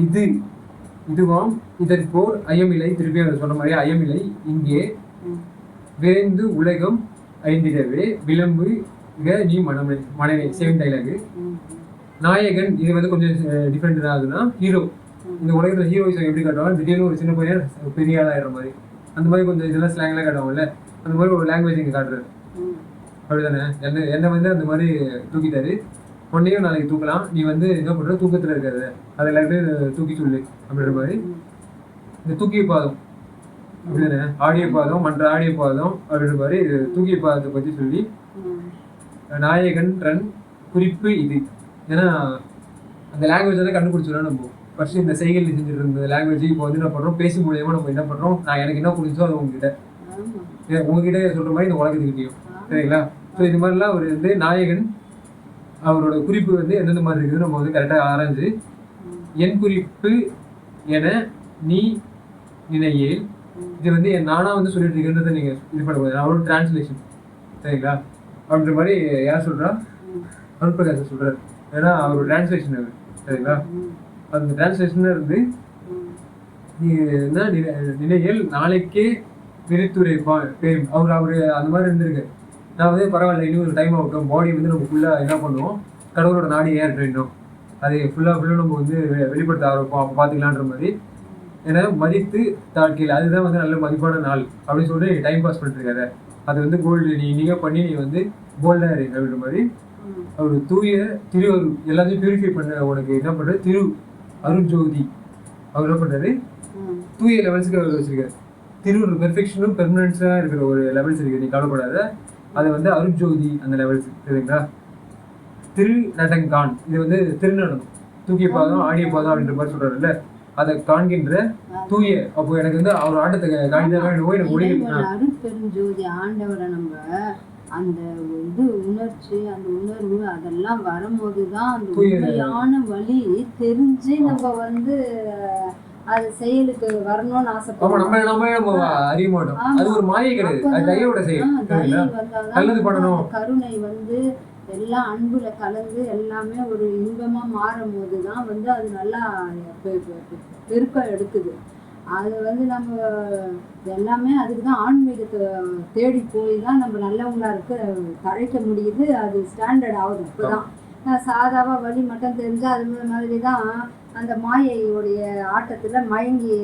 இது இதுவாம் இதற்கோர் ஐயமில்லை. திருப்பி அவர் சொன்ன மாதிரி ஐயமில்லை இங்கே விரைந்து உலகம் ஐந்திடவே விளம்பு நீ மனைவி சேம் டைலாகு. நாயகன் இது வந்து கொஞ்சம் டிஃப்ரெண்ட் ஆகுதுன்னா ஹீரோ. இந்த உலகத்துல ஹீரோயிசம் எப்படி காட்டுவாங்க, திடீர்னு ஒரு சின்ன பையன் பெரிய ஆளாயிடுற மாதிரி அந்த மாதிரி கொஞ்சம் இதெல்லாம் ஸ்லாங்லாம் காட்டுவாங்கல்ல, அந்த மாதிரி ஒரு லாங்குவேஜ் இங்கே காட்டுறாரு. ம். அப்படிதானே? என்னை வந்து அந்த மாதிரி தூக்கிட்டாரு. உன்னையும் நாளைக்கு தூக்கலாம், நீ வந்து என்ன பண்ற, தூக்கத்துல இருக்காது, அதை எல்லாருமே தூக்கி சொல்லு அப்படின்ற மாதிரி. இந்த தூக்கிய பாதம் அப்படிதானே, ஆடிய பாதம் மற்ற ஆடிய பாதம் அப்படின்ற மாதிரி தூக்கிய பாதத்தை பத்தி சொல்லி நாயகன் ரன் குறிப்பு இது. ஏன்னா அந்த லாங்குவேஜ் வந்து கண்டுபிடிச்சோம்னா நம்ம ஃபர்ஸ்ட் இந்த செய்கள் செஞ்சுட்டு இருந்த லாங்குவேஜ் இப்போ வந்து என்ன பண்றோம், பேசி மூலியமா நம்ம என்ன பண்றோம், நான் எனக்கு என்ன புரிஞ்சோ அது உங்ககிட்ட உங்ககிட்ட சொல்ற மாதிரி இந்த உலகத்துக்கிட்டையும். சரிங்களா? ஸோ இது மாதிரிலாம் அவர் வந்து நாயகன் அவரோட குறிப்பு வந்து எந்தெந்த மாதிரி இருக்குது நம்ம வந்து கரெக்டாக ஆராய்ஞ்சு என் குறிப்பு என நீ நினையேல், இது வந்து நானா வந்து சொல்லிட்டு இருக்கேன்றதை நீங்க இது பண்ணக்கூடாது, அவரோட டிரான்ஸ்லேஷன். சரிங்களா? அப்படின்ற மாதிரி யார் சொல்றா, அருட்பிரகாசர் சொல்றாரு. ஏன்னா அவரோட டிரான்ஸ்லேஷன் அது. சரிங்களா? அந்த டிரான்ஸ்லேஷன் இருந்து நீ என்ன நினையேல் நாளைக்கே விரித்துரைப்பான் பேரும் அவரு அந்த மாதிரி இருந்திருக்கு. நான் வந்து பரவாயில்ல, இன்னும் ஒரு டைம் ஆகட்டும், பாடி வந்து நம்ம ஃபுல்லாக என்ன பண்ணுவோம், கடவுளோட நாடி ஏறிட்டோம், அதை ஃபுல்லாக நம்ம வந்து வெளிப்படுத்த ஆரம்பிப்போம், அப்போ பார்த்துக்கலான்ற மாதிரி. ஏன்னா மதித்து தாழ்க்கையில் அதுதான் வந்து நல்ல மதிப்பான நாள் அப்படின்னு சொல்லி டைம் பாஸ் பண்ணிருக்காரு. அது வந்து கோல்டு நீ நீங்கள் பண்ணி நீ வந்து கோல்டாக இருக்கு அப்படின்ற மாதிரி. அவர் தூய திருவரு எல்லாத்தையும் பியூரிஃபை பண்ண உனக்கு என்ன பண்ணுறது, திரு அருட்ஜோதி அவர் என்ன பண்ணுறாரு, தூய லெவல்ஸுக்கு அவர் வச்சிருக்காரு. திரு பெர்ஃபெக்ஷனும் பெர்மனன்ஸாக இருக்கிற ஒரு லெவல்ஸ் இருக்குது, நீ கவலைப்படாத. அது வந்து அருட்ஜோதி அந்த லெவல்ஸ். சரிங்களா? திரு நடங்கான் இது வந்து திருநடம், தூக்கிய பாதம் ஆடிய பாதம் அப்படின்ற மாதிரி சொல்றாருல்ல, அதை காண்கின்ற தூய. அப்போ எனக்கு வந்து அவர் ஆட்டத்தை காணிதான் எனக்கு ஒளி அருட்பெருஞ்சோதி ஆண்டவரை நம்ம அந்த இது உணர்ச்சி அந்த உணர்வு அதெல்லாம் வரும்போதுதான் அந்த உண்மையான வழி தெரிஞ்சு நம்ம வந்து அது செயலுக்கு வரணும்னு ஆசைப்படுறோம். நம்ம அறிய மாட்டோம், அது ஒரு மாயை கிடையாது, அது தயவோட செயல். நல்லது பண்ணணும், கருணை வந்து எல்லாம் அன்புல கலந்து எல்லாமே ஒரு இன்பமா மாறும் போதுதான் வந்து அது நல்லா பெருக்கம் எடுக்குது. அது வந்து நம்ம எல்லாமே அதுக்குதான் ஆன்மீகத்தை தேடி போய் தான் நம்ம நல்லவங்களா இருக்க தழைக்க முடியுது. அது ஸ்டாண்டர்ட் ஆகுது. அப்பதான் சாதாவா வழி மட்டும் தெரிஞ்சா அது மாதிரி தான் அந்த மாயையுடைய ஆட்டத்துல மயங்கி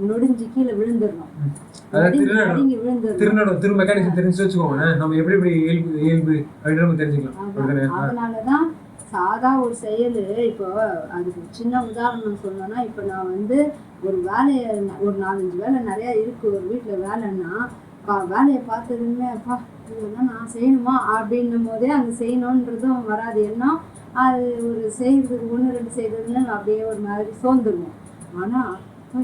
நொடிஞ்சு கீழே விழுந்துடணும். அதனாலதான் சாதா ஒரு செயல். இப்போ அதுக்கு சின்ன உதாரணம் சொல்லணும்னா, இப்போ நான் வந்து ஒரு வேலையை ஒரு 4-5 வேலை நிறைய இருக்கு ஒரு வீட்டுல வேலைன்னா, வேலையை பார்த்ததுமே அப்பா இதெல்லாம் நான் செய்யணுமா அப்படின்னும் போதே அங்க செய்யணுன்றதும் வராது. ஏன்னா அது ஒரு செய்யறதுக்கு 1-2 செய்யறதுன்னு அப்படியே ஒரு மாதிரி சோர்ந்துருவோம். ஆனா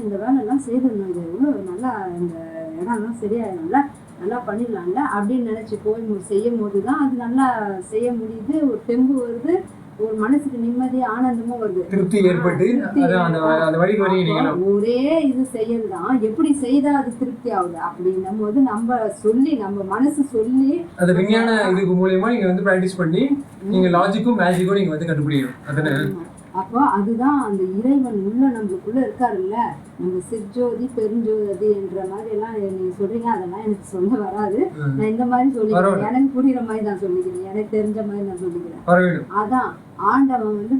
இந்த வேலையெல்லாம் செய்திடணும், இது எவ்வளோ நல்லா இந்த இடம்லாம் சரியாயிடும்ல, நல்லா பண்ணிடலாம்ல அப்படின்னு நினைச்சு போய் செய்யும் போது தான் அது நல்லா செய்ய முடியுது. ஒரு தெம்பு வருது, ஒரு மனசுக்கு நிம்மதி ஆனந்தமும் வருது, திருப்தி ஏற்பட்டு. ஒரே இது செய்யலாம், எப்படி செய்தா அது திருப்தி ஆகுது அப்படின்னும் போது நம்ம சொல்லி நம்ம மனசு சொல்லி அது விஞ்ஞான இதுக்கு மூலியமா நீங்க வந்து பிராக்டிஸ் பண்ணி நீங்க லாஜிக்கும் மேஜிக்கும் நீங்க வந்து கண்டுபிடிக்கணும். அதனால அப்போ அதுதான் அந்த இறைவன் உள்ள நம்மளுக்குள்ள இருக்காருல்ல, நம்ம சிற்ஜோதி பெருஞ்சோதி என்ற மாதிரி எல்லாம் நீங்க சொல்றீங்க, அதெல்லாம் எனக்கு சொல்ல வராது. நான் இந்த மாதிரி சொல்லிக்கிறேன், எனக்கு புரியுற மாதிரி தான் சொல்லிக்கிறேன், எனக்கு தெரிஞ்ச மாதிரி நான் சொல்லிக்கிறேன். அதான் ஆண்டவன் வந்து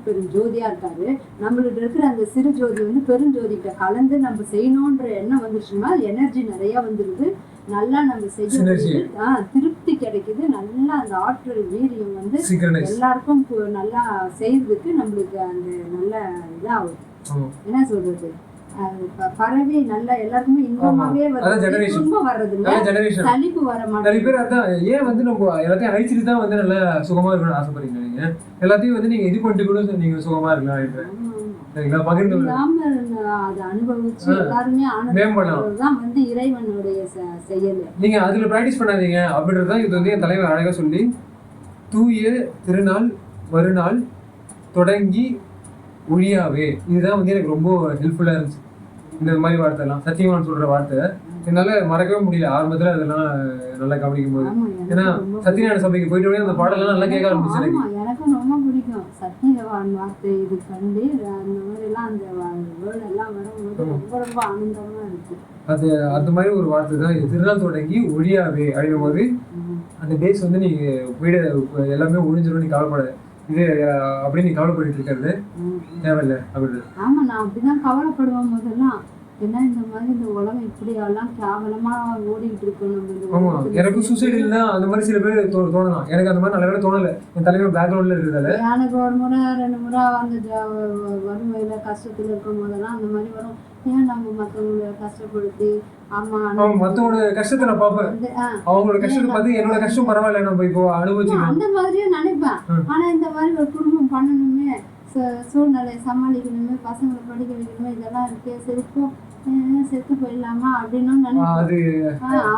பெருஞ்சோதியா இருக்காரு. நம்மளுக்கு இருக்கிற அந்த சிறு ஜோதி வந்து பெருஞ்சோதிகிட்ட கலந்து நம்ம செய்யணும்ன்ற எண்ணம் வந்துச்சுன்னா எனர்ஜி நிறைய வந்துருது, நல்லா நம்ம செய்ய திருப்தி கிடைக்குது, நல்லா அந்த ஆற்றல் வீரியம் வந்து எல்லாருக்கும் நல்லா செய்யறதுக்கு நம்மளுக்கு அந்த நல்ல இதாகும். என்ன சொல்றது, பரவி நல்லா எல்லாருக்குமே இன்பமாவே வருது, துன்பம் வர்றது இல்ல, சலிப்பு வர மாட்டேங்குது. ஏன் வந்து நம்ம எல்லாத்தையும் அழிச்சிட்டு தான் வந்து நல்லா சுகமா இருக்கணும்னு ஆசைப்படுறீங்க? நீங்க எல்லாத்தையும் வந்து நீங்க இது பண்ணிட்டு கூட நீங்க சுகமா இருக்கலாம். அதை அனுபவிச்சு எல்லாருமே ஆனந்தம் வந்து இறைவனுடைய செயல். நீங்க அதுல பிராக்டிஸ் பண்ணாதீங்க அப்படின்றதுதான் இது வந்து என் தலைவர் அழகா சொல்லி, தூய திருநாள் மறுநாள் தொடங்கி ஒழியாவே. இதுதான் வந்து எனக்கு ரொம்ப ஹெல்ப்ஃபுல்லா இருந்துச்சு. இந்த மாதிரி வார்த்தை எல்லாம் சத்தியவான் சொல்ற வார்த்தை என்னால மறக்கவே முடியல. ஆரம்பத்துல அதெல்லாம் நல்லா கவனிக்கும் போது, ஏன்னா சத்தியநாராயண சபைக்கு போயிட்டு அந்த பாடலாம் நல்லா கேட்க ஆரம்பிச்சு. எனக்கும் ரொம்ப பிடிக்கும் சத்தியவான் வார்த்தை. இது கண்டு அந்த மாதிரி எல்லாம் அந்த வேர்டு எல்லாம் வரும்போது ரொம்ப ரொம்ப ஆனந்தமா இருக்கு. அது அந்த மாதிரி ஒரு வார்த்தை தான் இது. திருநாள் தொடங்கி ஒழியாவே அப்படிங்கும் போது அந்த டேஸ் வந்து நீ வீடு எல்லாமே ஒழிஞ்சிடும், நீ கவலைப்படாது இது அப்படின்னு நீ கவலைப்பட்டு இருக்கிறது தேவையில்லை அப்படின்னு. ஆமா, நான் அப்படிதான் கவலைப்படுவேன். முதல்லாம் ஏன்னா இந்த மாதிரி இந்த உலகம் இப்படியெல்லாம் கேவலமா ஓடிக்கிட்டு இருக்கோம் நம்ம இந்த ஆமா உலகத்துல. எனக்கு சூசைடு இல்லை அந்த மாதிரி சில பேர் தோணலாம். எனக்கு அந்த மாதிரி நல்ல வேலை தோணலை. என் தலைவர் பேக்ரவுண்ட்ல இருக்கிறதால எனக்கு ஒரு முறை 2 முறை அந்த வறுமையில கஷ்டத்துல இருக்கும் போதெல்லாம் அந்த மாதிரி வரும். ஏன் நம்ம மற்றவங்களை கஷ்டப்படுத்தி அம்மா மற்றவங்களோட கஷ்டத்தை நான் பார்ப்பேன். வந்து அவங்களோட கஷ்டத்தை பார்த்து என்னோட கஷ்டம் பரவாயில்ல, நம்ம இப்போ அனுபவிச்சுக்கலாம். அந்த மாதிரியே நினைப்பேன். ஆனா இந்த மாதிரி ஒரு குடும்பம் பண்ணணுமே, சூழ்நிலையை சமாளிக்கணுமே, பசங்களை படிக்க வைக்கணுமே, இதெல்லாம் இருக்கே, செருப்போம் செத்து போயிடலாமா அப்படின்னு நினைப்பேன். அது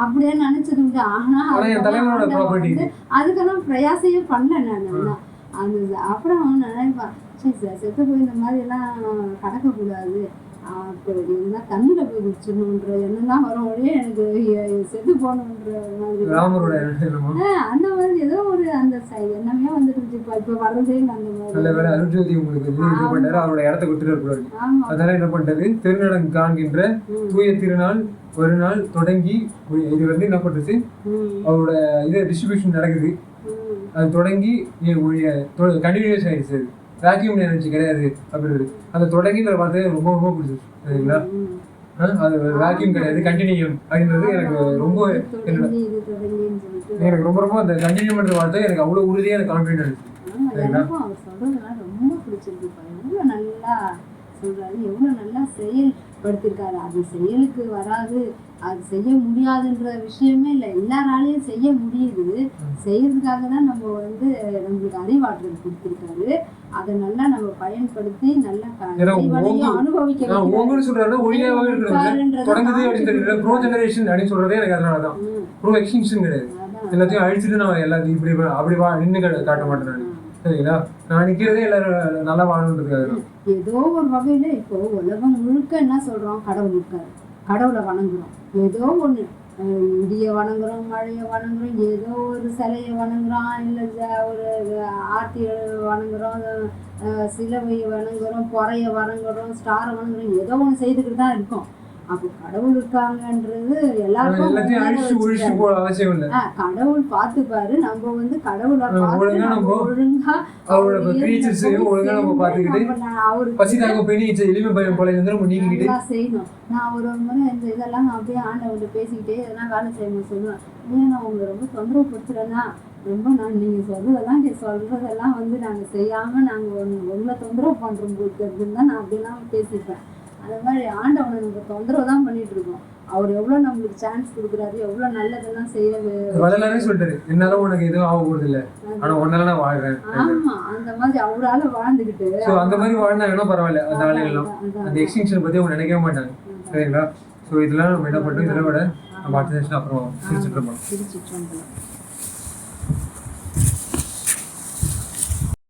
அப்படியே நினைச்சது உண்டு. ஆனா என் தலைவனோட ப்ராப்பர்ட்டி அதுக்கெல்லாம் பிரயாசையே பண்ணல நான். அந்த அப்புறம் நினைப்பேன், சரி சார் செத்து போய் இந்த மாதிரி எல்லாம் கடக்கக்கூடாது, அப்படின்னா தண்ணியில போய் குடிச்சிடணுன்ற எண்ணம் தான் வரும். ஒழிய எனக்கு செத்து போகணுன்ற மாதிரி ராமரோட அந்த மாதிரி ஏதோ ஒரு அந்த எண்ணமே வந்துருச்சு. இப்ப வர்றதே அந்த மாதிரி. நல்ல வேலை அருட்ஜோதி உங்களுக்கு இது பண்ணாரு, அவரோட இடத்த கொடுத்துட்டு இருப்பாரு. அதனால என்ன பண்றது, திருநடம் காண்கின்ற தூய திருநாள் ஒரு நாள் தொடங்கி இது வந்து என்ன பண்றது, அவரோட இது டிஸ்ட்ரிபியூஷன் நடக்குது. அது தொடங்கி கண்டினியூஸ் ஆயிடுச்சு. வேக்யூம் எனர்ஜி கிடையாது அப்படின்றது அந்த தொடங்கி வார்த்தை ரொம்ப ரொம்ப பிடிச்சிச்சு சரிங்களா. அது வேக்யூம் கிடையாது, கண்டினியூம் அப்படின்றது எனக்கு ரொம்ப எனக்கு ரொம்ப ரொம்ப அந்த கண்டினியூன்ற வார்த்தை எனக்கு அவ்வளோ உறுதியாக எனக்கு கான்ஃபிடென்ட் இருந்துச்சு சரிங்களா. அவர் சொல்றதெல்லாம் ரொம்ப பிடிச்சிருக்கு. எவ்வளோ நல்லா சொல்றாரு, எவ்வளோ நல்லா செயல்படுத்திருக்காரு. அது செயலுக்கு வராது, அது செய்ய முடியாதுன்ற விஷயமே இல்லை. எல்லாராலையும் செய்ய முடியுது. செய்யறதுக்காக தான் நம்ம வந்து நம்மளுக்கு அறிவாற்றல் கொடுத்துருக்காரு. அதை நல்லா நம்ம பயன்படுத்தி நல்லா அனுபவிக்க எல்லாத்தையும் அழிச்சுட்டு நான் எல்லாத்தையும் இப்படி அப்படி நின்று காட்ட மாட்டேன் சரிங்களா. நான் நிக்கிறதே எல்லாரும் நல்லா வாழணுன்றதுக்காக. ஏதோ ஒரு வகையில இப்போ உலகம் முழுக்க என்ன சொல்றோம், கடவுள் இருக்காரு, கடவுளை வணங்குறோம். ஏதோ ஒண்ணு இடிய வணங்குறோம், மழையை வணங்குறோம், ஏதோ ஒரு சிலையை வணங்குறோம், இல்லை ஒரு ஆர்த்தியை வணங்குறோம், சிலுவையை வணங்குறோம், பொறைய வணங்குறோம், ஸ்டாரை வணங்குறோம், ஏதோ ஒன்று செய்துக்கிட்டு தான் இருக்கோம். அப்போ கடவுள் இருக்காங்கன்றது எல்லாருக்கும் அவசியம் இல்லை. கடவுள் பார்த்துப்பாரு. நம்ம வந்து கடவுளை ஒழுங்கா செய்யணும். நான் ஒரு முறை இந்த இதெல்லாம் அப்படியே ஆண்டவர்கிட்ட பேசிக்கிட்டே எதெல்லாம் வேலை செய்யணும் சொல்லுவேன். ஏன் நான் உங்களை ரொம்ப தொந்தரவு படுத்துறேன்னா, ரொம்ப நீங்கள் சொல்றதெல்லாம் வந்து நாங்கள் செய்யாமல் நாங்கள் உங்களை தொந்தரவு பண்ணுறோம் போட்டுருக்குன்னு தான் நான் அப்படிலாம் பேசிப்பேன். அந்த மாதிரி ஆண்டவனை நம்ம தொந்தரவு தான் பண்ணிட்டு இருக்கோம். அவர் எவ்வளவு நம்மளுக்கு சான்ஸ் கொடுக்குறாரு, எவ்வளவு நல்லதெல்லாம் செய்ய சொல்றாரு. என்னால உனக்கு எதுவும் ஆக போறது இல்ல, ஆனா உன்னால நான் வாழ்றேன். ஆமா அந்த மாதிரி அவரால வாழ்ந்துகிட்டு அந்த மாதிரி வாழ்ந்தாங்கன்னா பரவாயில்ல. அந்த ஆளுங்கெல்லாம் அந்த எக்ஸ்டென்ஷன் பத்தி அவங்க நினைக்கவே மாட்டாங்க சரிங்களா. ஸோ இதெல்லாம் நம்ம என்ன பண்றோம், இதெல்லாம் விட நம்ம அடுத்த செஷன் அப்புறம் சிரிச்சுட்டு இருப்போம்.